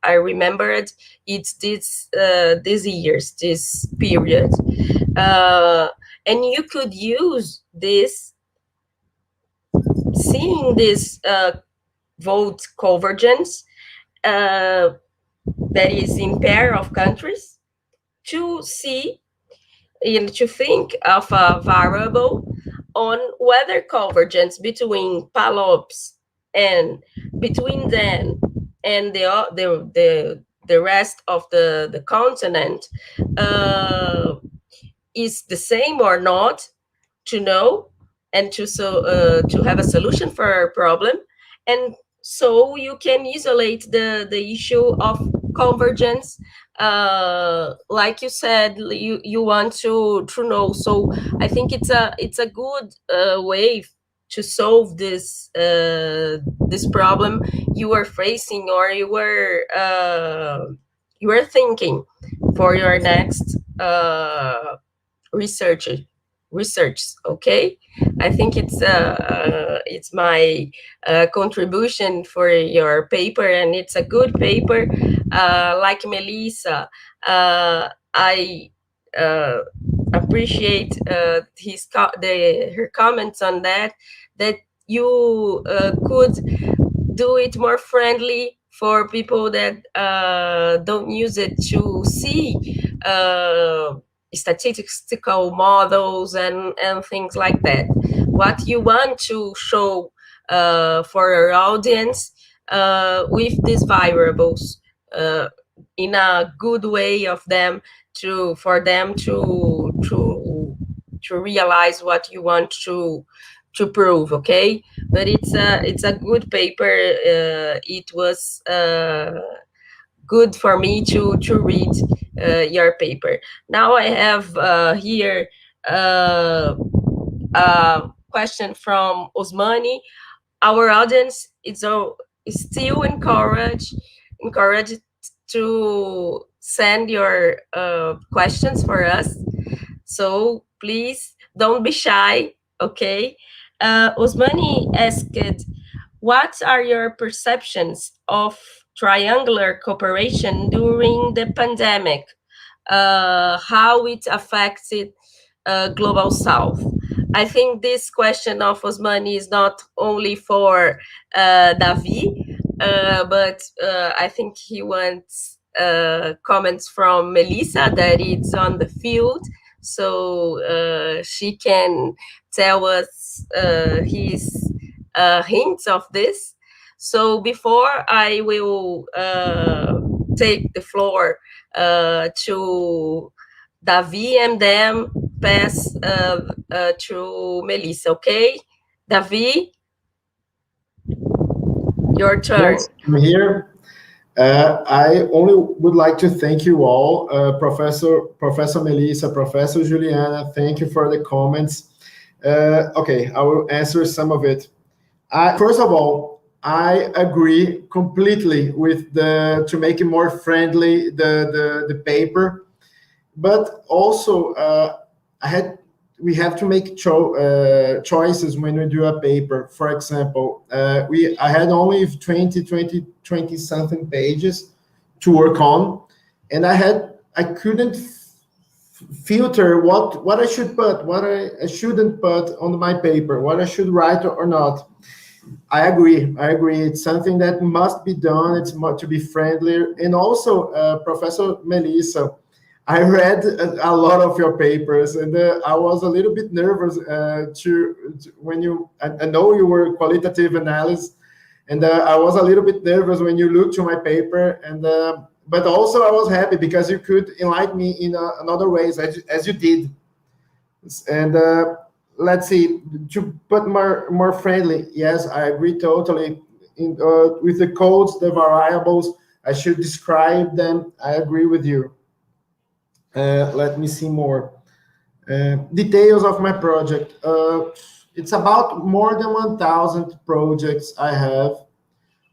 I remembered, it's these years, this period. And you could use this, seeing this vote convergence that is in pair of countries, to see and to think of a variable on whether convergence between PALOPs and between them and the rest of the continent is the same or not, to know and to have a solution for our problem. And so you can isolate the issue of convergence, like you said, you want to know. So I think it's a good way to solve this problem you are facing, or you were thinking for your next research. Okay, I think it's my contribution for your paper, and it's a good paper. Like Melissa, I appreciate her comments on that you could do it more friendly for people that don't use it to see statistical models and things like that. What you want to show for our audience with these variables in a good way for them to realize what you want to prove. Okay, but it's a good paper. It was good for me to read your paper. Now I have here a question from Osmani. Our audience is still encouraged to send your questions for us. So please don't be shy, okay? Osmani asked, what are your perceptions of triangular cooperation during the pandemic? How it affected Global South? I think this question of Osmani is not only for Davi, but I think he wants comments from Melissa that it's on the field, so she can tell us his hints of this. So before I will take the floor to Davi and then pass to Melissa, okay? Davi, your turn. Yes, I'm here. I only would like to thank you all, Professor Melissa, Professor Juliana. Thank you for the comments. Okay, I will answer some of it. First of all, I agree completely with to make it more friendly the paper, but also we have to make choices when we do a paper. For example, I had only 20 something pages to work on, and I couldn't filter what I should put, what I shouldn't put on my paper, what I should write or not. I agree. It's something that must be done. It's to be friendlier. And also, Professor Melissa, I read a lot of your papers, and I was a little bit nervous when I know you were qualitative analysis, and I was a little bit nervous when you looked to my paper, and but also I was happy because you could enlighten me in another ways as you did. And let's see, to put more friendly, yes, I agree totally. With the codes, the variables, I should describe them. I agree with you. Let me see more. Details of my project. It's about more than 1,000 projects I have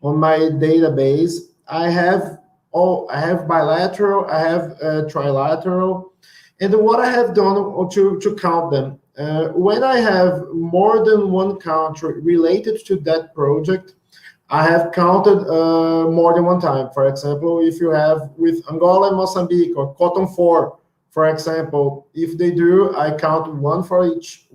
on my database. I have bilateral, I have trilateral, and what I have done to count them. When I have more than one country related to that project, I have counted more than one time. For example, if you have with Angola and Mozambique or Cotton 4, for example, if they do, I count one for each.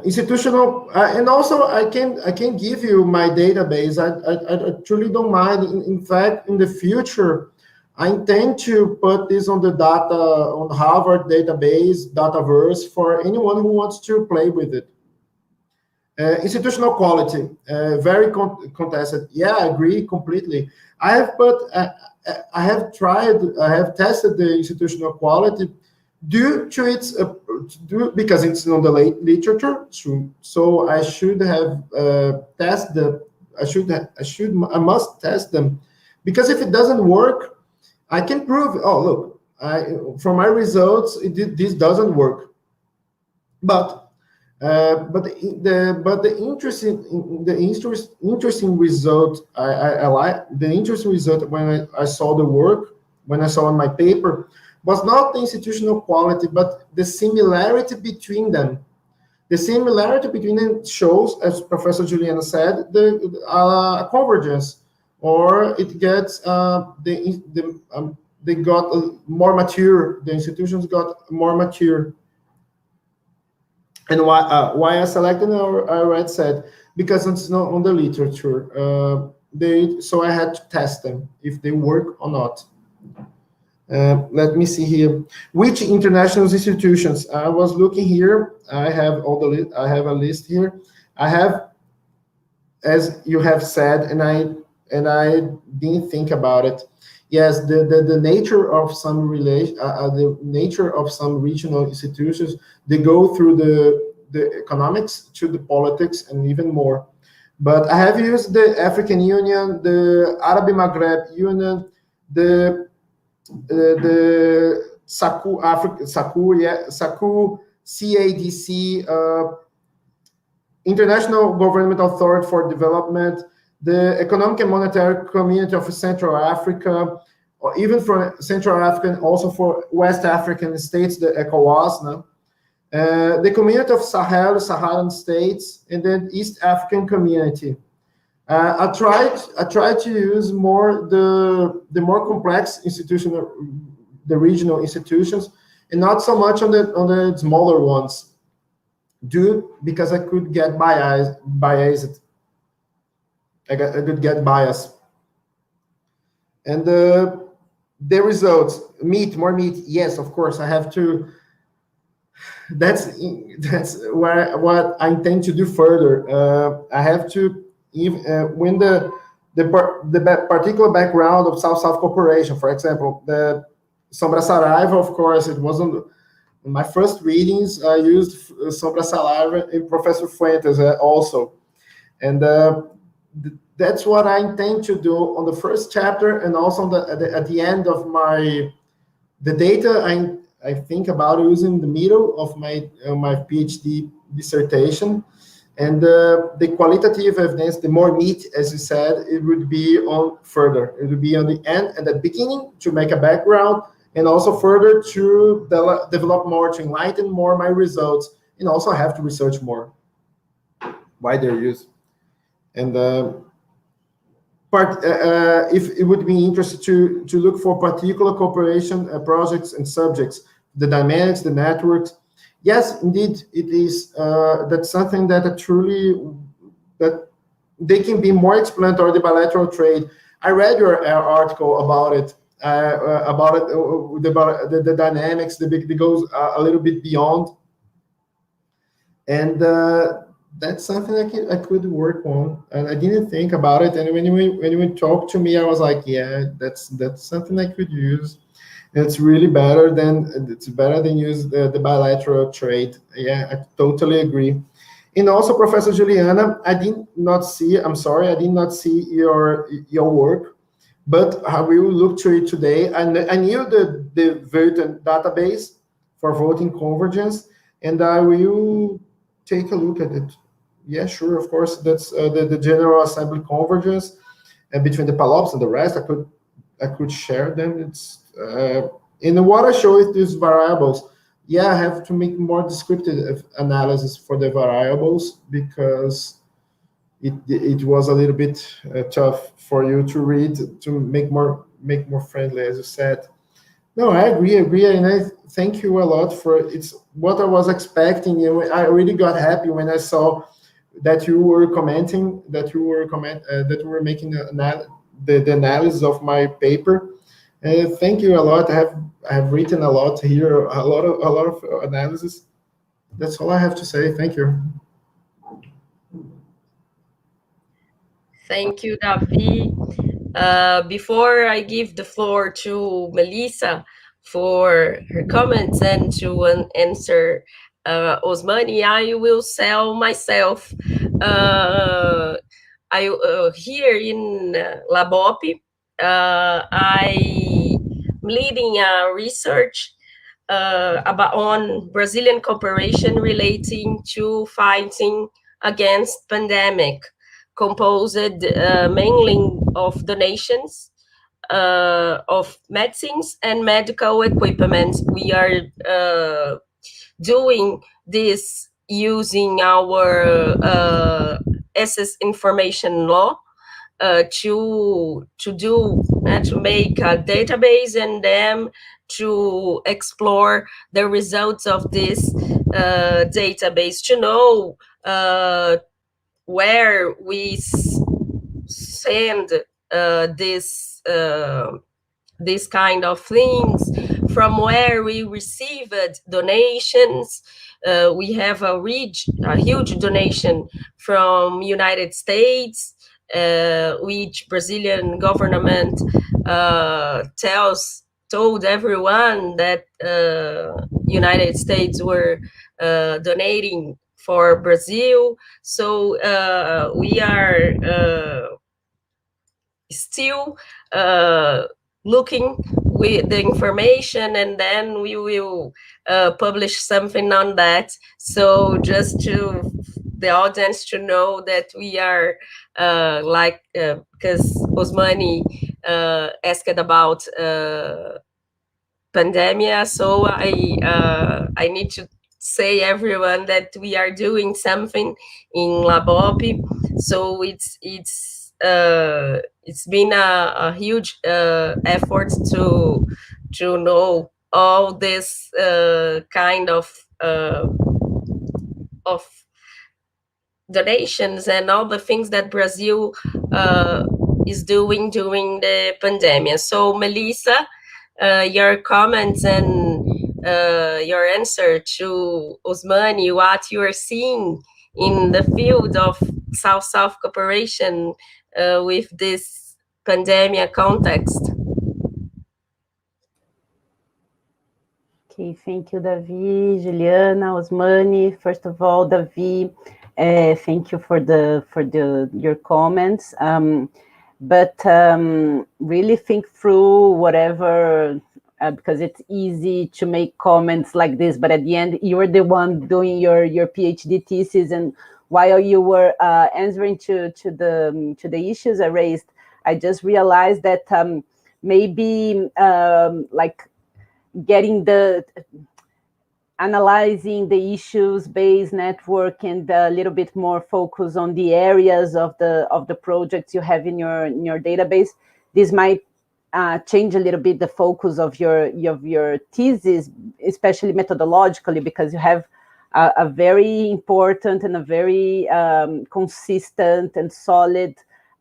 Institutional, and also I can give you my database. I truly don't mind. In fact, in the future, I intend to put this on the Harvard database, Dataverse, for anyone who wants to play with it. Institutional quality, very contested. Yeah, I agree completely. I have tested the institutional quality due to its because it's on the literature. So I should have tested. I must test them, because if it doesn't work, I can prove, oh, look, from my results, this doesn't work. But the interesting result, I like the interesting result when I saw the work, when I saw in my paper, was not the institutional quality, but the similarity between them. The similarity between them shows, as Professor Juliana said, the convergence. Or it gets they got more mature. The institutions got more mature. And why I selected? I already said, because it's not on the literature. So I had to test them if they work or not. Let me see here. Which international institutions? I was looking here. I have I have a list here. I have, as you have said, and I didn't think about it. Yes, the nature of some the nature of some regional institutions, they go through the economics to the politics and even more. But I have used the African Union, the Arab Maghreb Union, the SACU, CADC, International Government Authority for Development, the Economic and Monetary Community of Central Africa, or even from Central Africa, and also for West African states, the ECOWAS, no? The Community of Saharan states, and then East African Community. I tried to use more the more complex institutional the regional institutions, and not so much on the smaller ones, because I could get biased. I could get biased. And the results, more meat. Yes, of course, I have to. That's what I intend to do further. I have to, when the particular background of South-South cooperation, for example, the Sombra Saraiva, of course, it wasn't in my first readings. I used Sombra Saraiva in Professor Fuentes also, and that's what I intend to do on the first chapter, and also at the end of the data I think about using the middle of my PhD dissertation. And the qualitative evidence, the more meat, as you said, it would be on further. It would be on the end and the beginning to make a background, and also further to develop more, to enlighten more my results, and also have to research more why they're used. And if it would be interesting to look for particular cooperation projects and subjects, the dynamics, the networks. Yes, indeed, it is. That's something that that they can be more explanatory, the bilateral trade. I read your article about it, the dynamics. That goes a little bit beyond, and that's something I could work on. And I didn't think about it. And when you talked to me, I was like, yeah, that's something I could use. It's really better than use the bilateral trade. Yeah, I totally agree. And also, Professor Juliana, I did not see your work, but I will look to it today. And I knew the voting database for voting convergence, and I will take a look at it. Yeah, sure, of course. That's the General Assembly convergence, and between the PALOPs and the rest, I could share them. It's in what I show is these variables. Yeah, I have to make more descriptive analysis for the variables, because it was a little bit tough for you to read, to make more friendly, as you said. No, I agree, and I thank you a lot for it's what I was expecting. I really got happy when I saw that you were commenting, that you were making the analysis of my paper. Thank you a lot. I have written a lot here, a lot of analysis. That's all I have to say. Thank you. Thank you, Davi. Before I give the floor to Melissa for her comments and to answer Osmani, I will sell myself. Here in Laboppi, I'm leading a research on Brazilian cooperation relating to fighting against pandemic, composed mainly of donations of medicines and medical equipment. We are doing this using our SS information law to make a database, and then to explore the results of this database, to know where we send this kind of things, from where we received donations. We have a huge donation from United States, which Brazilian government told everyone that United States were donating for Brazil. So we are still looking with the information, and then we will publish something on that. So just to the audience to know that we are because Osmani asked about pandemia, so I need to say everyone that we are doing something in Laboppi. So it's been a huge effort to know all this kind of donations and all the things that Brazil is doing during the pandemic. So, Melissa, your comments and your answer to Osmani, what you are seeing in the field of South-South cooperation with this pandemic context. Okay, thank you, Davi, Juliana, Osmani. First of all, Davi, thank you for your comments. But really think through whatever, because it's easy to make comments like this, but at the end, you were the one doing your PhD thesis, and while you were answering to the issues I raised, I just realized that maybe like getting analyzing the issues based network and a little bit more focus on the areas of the projects you have in your database. This might change a little bit the focus of your thesis, especially methodologically, because you have a very important and a very consistent and solid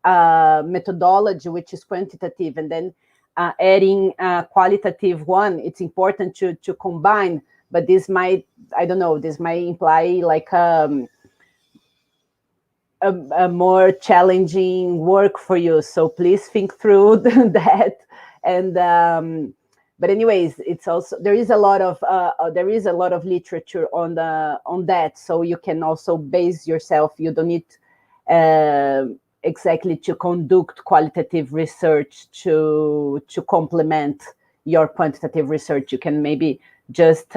methodology, which is quantitative, and then adding a qualitative one. It's important to combine, but this might, I don't know, this might imply like a more challenging work for you. So please think through that. And but anyways, it's also there is a lot of literature on that. So you can also base yourself. You don't need exactly to conduct qualitative research to complement your quantitative research. You can maybe just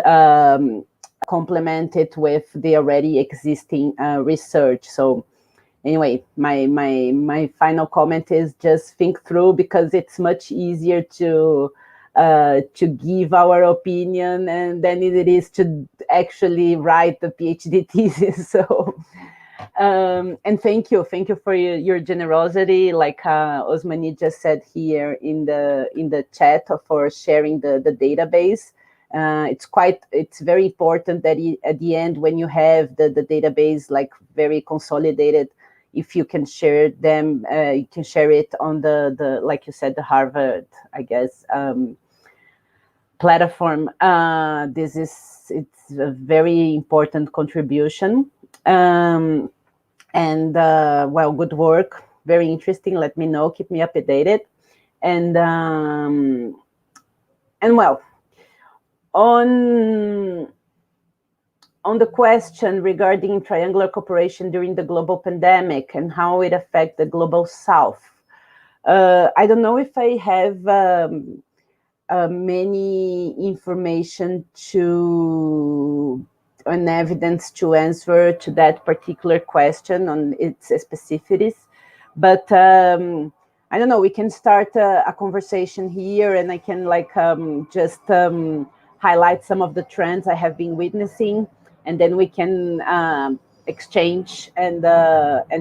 complement it with the already existing research. So anyway, my final comment is just think through, because it's much easier to give our opinion and then it is to actually write the PhD thesis. So and thank you for your generosity, like Osmani just said here in the chat, for sharing the database. It's very important that at the end, when you have the database like very consolidated, if you can share them, you can share it on the like you said, the Harvard, I guess, platform. It's a very important contribution. And well, good work, very interesting. Let me know, keep me updated. And well, on the question regarding triangular cooperation during the global pandemic and how it affects the global South, I don't know if I have many information and evidence to answer to that particular question on its specificities, but I don't know, we can start a conversation here, and I can like just highlight some of the trends I have been witnessing, and then we can exchange and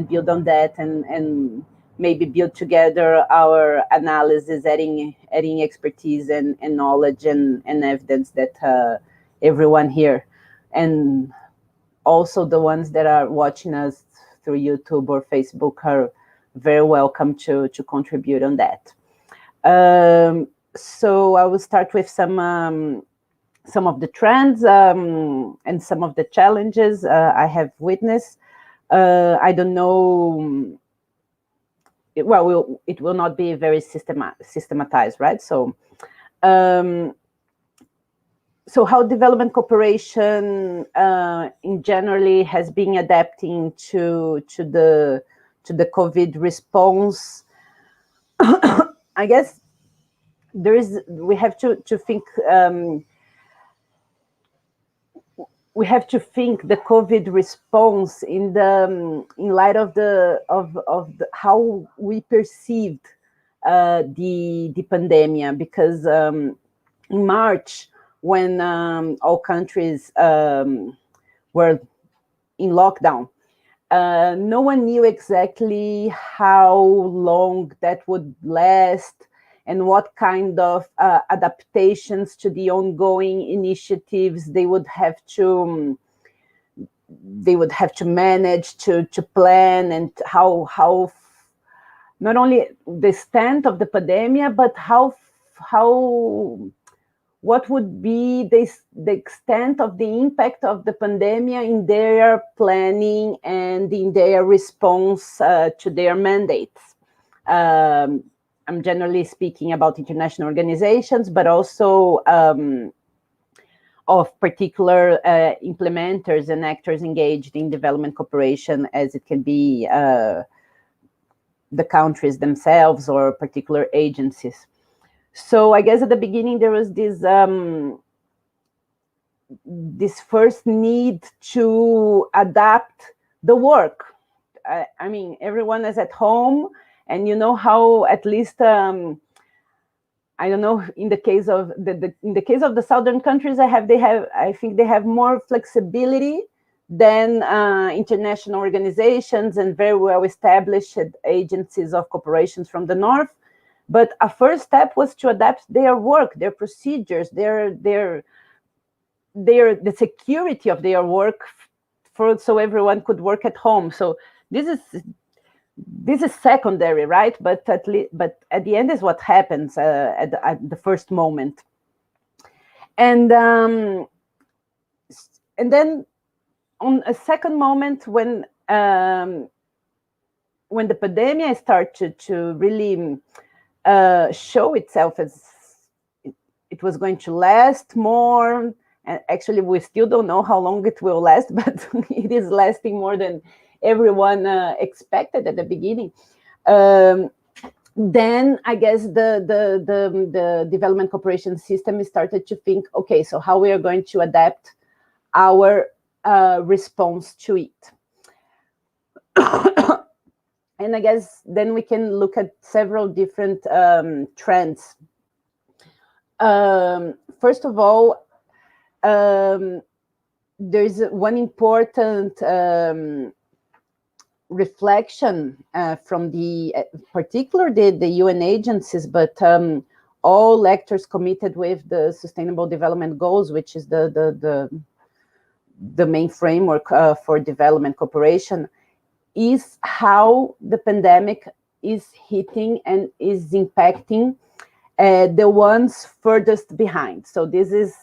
build on that, and maybe build together our analysis, adding expertise and knowledge and evidence that everyone here, and also the ones that are watching us through YouTube or Facebook, are very welcome to contribute on that. So I will start with some of the trends and some of the challenges I have witnessed. I don't know. Well, it will not be very systematized, right? So, so how development cooperation in generally has been adapting to the COVID response? I guess we have to think. We have to think the COVID response in light of how we perceived the pandemic, because in March, when all countries were in lockdown, no one knew exactly how long that would last, and what kind of adaptations to the ongoing initiatives they would have to manage, to plan, and how not only the extent of the pandemic, but what would be the extent of the impact of the pandemic in their planning and in their response to their mandates. I'm generally speaking about international organizations, but also of particular implementers and actors engaged in development cooperation, as it can be the countries themselves or particular agencies. So I guess at the beginning there was this first need to adapt the work. I mean, everyone is at home, and you know how at least I don't know, in the case of the southern countries, I think they have more flexibility than international organizations and very well established agencies of corporations from the north. But a first step was to adapt their work, their procedures, the security of their work, so everyone could work at home. So this is secondary, right? But at the end is what happens at the first moment, and then on a second moment when the pandemic started to really show itself as it was going to last more. And actually, we still don't know how long it will last, but it is lasting more than everyone expected at the beginning. Then I guess the development cooperation system started to think, okay, so how we are going to adapt our response to it. And I guess then we can look at several different trends. First of all, there's one important reflection from particularly the UN agencies, but all actors committed with the Sustainable Development Goals, which is the main framework for development cooperation, is how the pandemic is hitting and is impacting the ones furthest behind. So this is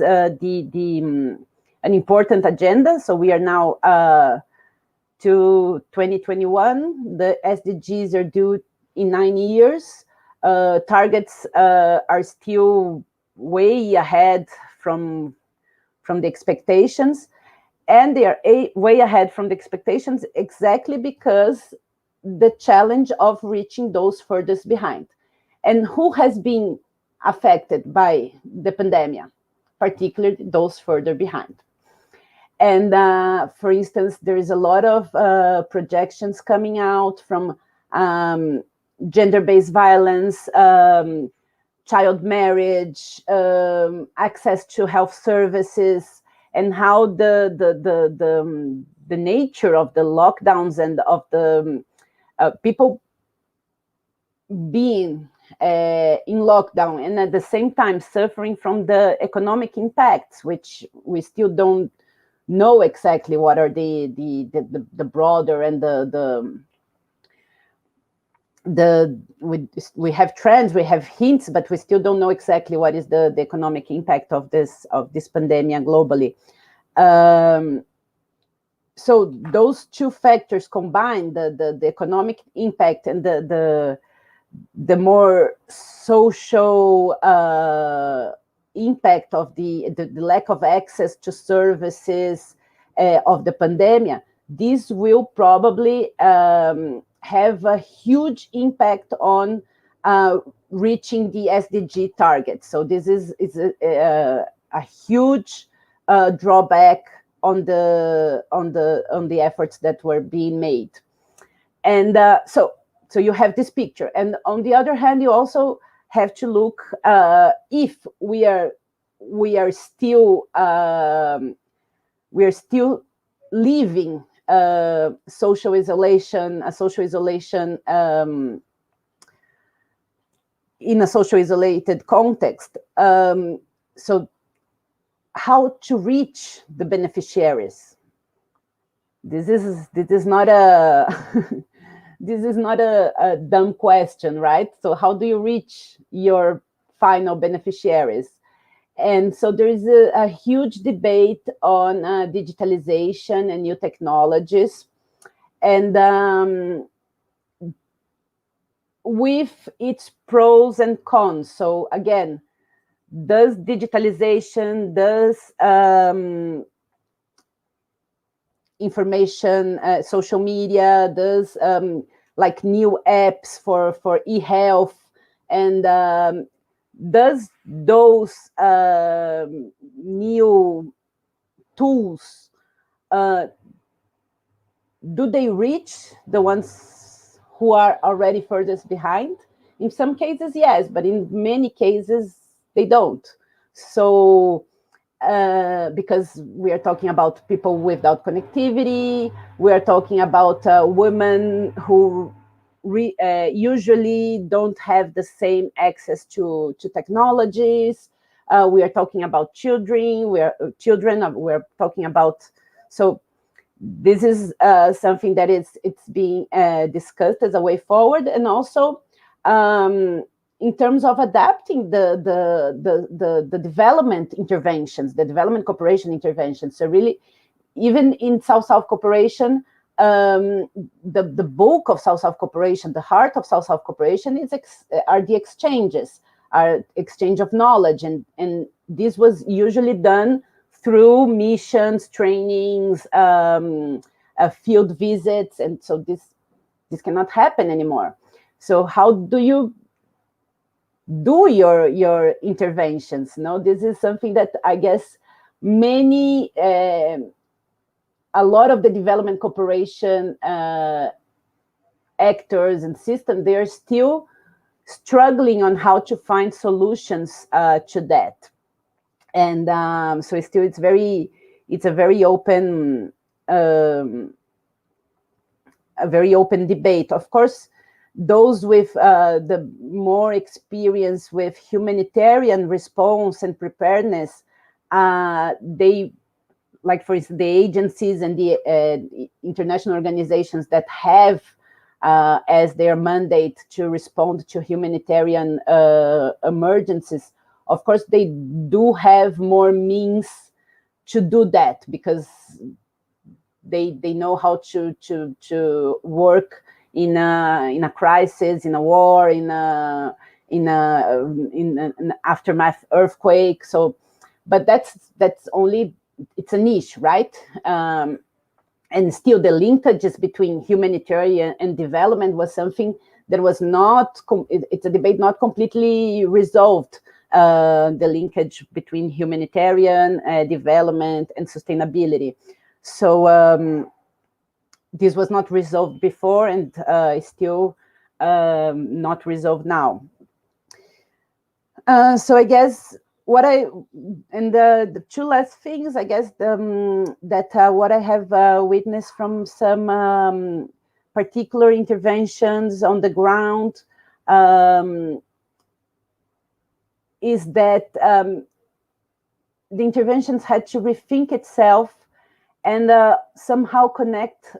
an important agenda. So we are now to 2021. The SDGs are due in 9 years. Targets are still way ahead from the expectations, and they are way ahead from the expectations exactly because the challenge of reaching those furthest behind. And who has been affected by the pandemic? Particularly those further behind. And for instance, there is a lot of projections coming out from gender-based violence, child marriage, access to health services, and how the nature of the lockdowns and of the people being in lockdown and at the same time suffering from the economic impacts, which we still don't know exactly what are the broader and we have trends, we have hints, but we still don't know exactly what is the economic impact of this pandemic globally. So those two factors combined, the economic impact and the more social impact of the lack of access to services of the pandemic, this will probably have a huge impact on reaching the SDG targets. So this is a huge drawback on the efforts that were being made. And so you have this picture, and on the other hand, you also have to look if we are still living social isolation, in a social isolated context. So how to reach the beneficiaries? This is not a this is not a dumb question, right? So how do you reach your final beneficiaries? And so there is a huge debate on digitalization and new technologies, and with its pros and cons. So again, does digitalization, does information, social media, does like new apps for e-health, and does those new tools, do they reach the ones who are already furthest behind? In some cases, yes, but in many cases, they don't. So because we are talking about people without connectivity, we are talking about women who usually don't have the same access to technologies. We are talking about children. We're talking about, so this is something that it's being discussed as a way forward, and also in terms of adapting the development interventions, the development cooperation interventions. So really, even in South-South cooperation, the bulk of South-South cooperation, the heart of South-South cooperation are the exchanges, are exchange of knowledge, and this was usually done through missions, trainings, field visits, and so this cannot happen anymore. So how do you do your interventions? No, this is something that I guess many, a lot of the development cooperation actors and systems, they are still struggling on how to find solutions to that. And so it's a very open, debate. Of course, those with the more experience with humanitarian response and preparedness, they, like for instance, the agencies and the international organizations that have as their mandate to respond to humanitarian emergencies, of course, they do have more means to do that, because they know how to work in a crisis, in a war, in an aftermath earthquake. So, but that's only, it's a niche, right? And still, the linkages between humanitarian and development was something that was not. It's a debate not completely resolved. The linkage between humanitarian development and sustainability. So this was not resolved before, and is still not resolved now. So I guess the two last things, I guess, that what I have witnessed from some particular interventions on the ground is that the interventions had to rethink itself and somehow connect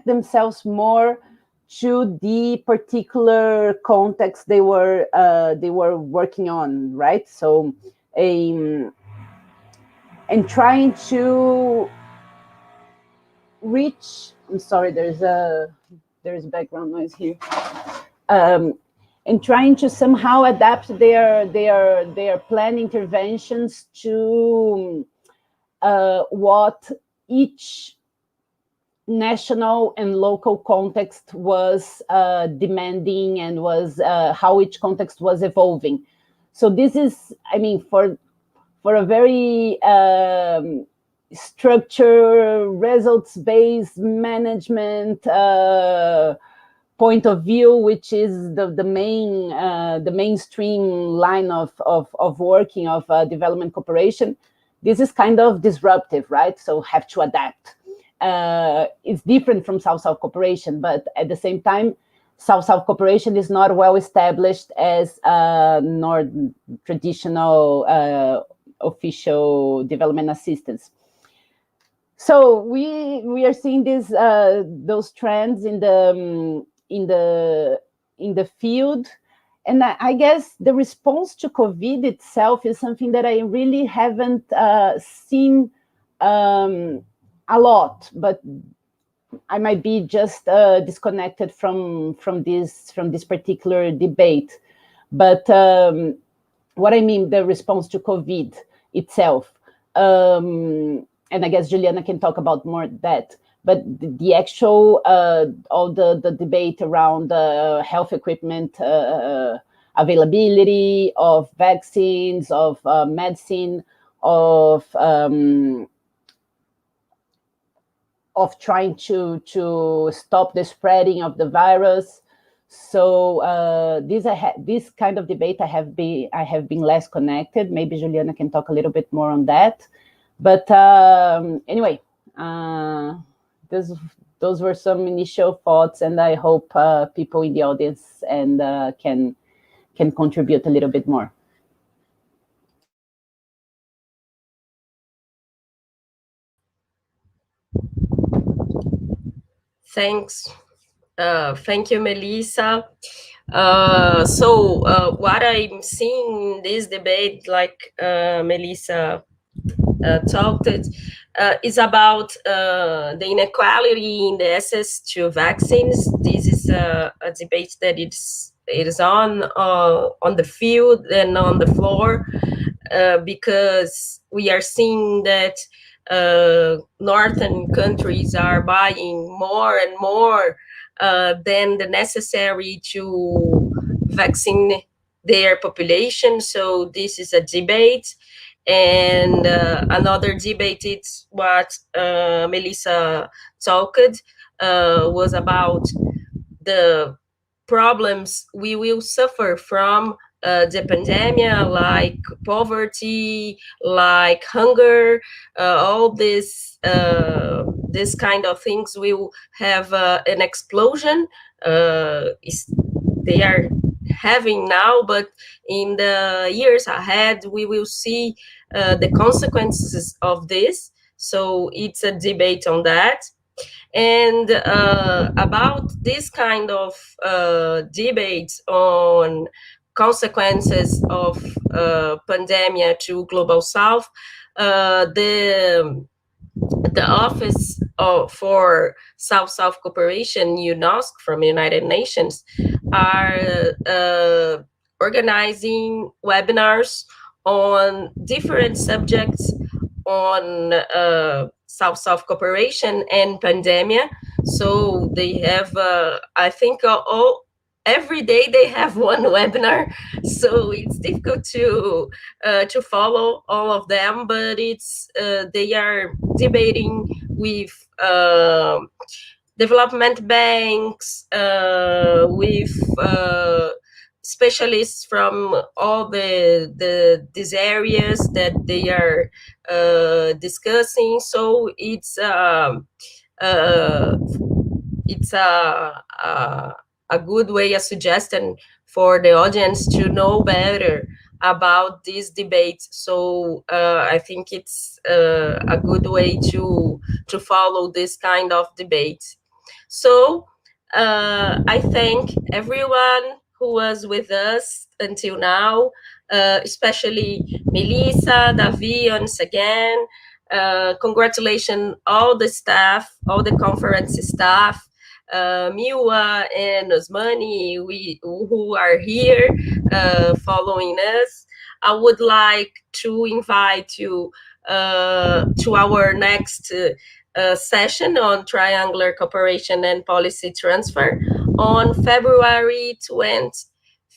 themselves more to the particular context they were working on, right? So, and trying to reach. I'm sorry, there's background noise here. And trying to somehow adapt their plan interventions to what each national and local context was demanding, and was how each context was evolving. So this is, I mean, for a very structure, results-based management point of view, which is the mainstream line of working of development cooperation. This is kind of disruptive, right? So have to adapt. It's different from South-South cooperation, but at the same time, South-South cooperation is not well established as nor traditional official development assistance. So we are seeing those trends in the field, and I guess the response to COVID itself is something that I really haven't seen a lot, but I might be just disconnected from this particular debate. But what I mean, the response to COVID itself, and I guess Juliana can talk about more that. But the actual all the debate around health equipment availability of vaccines, of medicine, of trying to stop the spreading of the virus. So this kind of debate I have been less connected. Maybe Juliana can talk a little bit more on that. But anyway, those were some initial thoughts, and I hope people in the audience and can contribute a little bit more. Thanks. Thank you, Melissa. What I'm seeing in this debate, like Melissa talked, is about the inequality in the access to vaccines. This is a debate that it is on the field and on the floor, because we are seeing that northern countries are buying more and more than the necessary to vaccine their population. So this is a debate. And another debate is what Melissa talked, was about the problems we will suffer from the pandemic, like poverty, like hunger, all this kind of things will have an explosion. They are having now, but in the years ahead, we will see the consequences of this. So it's a debate on that. And about this kind of debates on consequences of pandemic to Global South, the Office for South-South Cooperation, UNOSC, from United Nations, are organizing webinars on different subjects on South-South cooperation and pandemic. So they have, I think, every day they have one webinar. So it's difficult to follow all of them, but it's they are debating with development banks, with specialists from all these areas that they are discussing. So it's a good way, a suggestion for the audience to know better about these debates. So I think it's a good way to follow this kind of debate. So I thank everyone who was with us until now, especially Melissa, Davi, once again. Congratulations all the staff, all the conference staff, Miwa and Osmani, who are here following us. I would like to invite you to our next session on triangular cooperation and policy transfer on February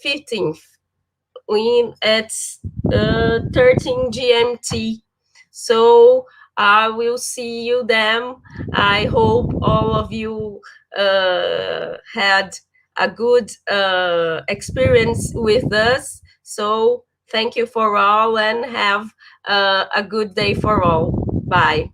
15th at 13 GMT. So I will see you then. I hope all of you had a good experience with us. So thank you for all, and have a good day for all. Bye.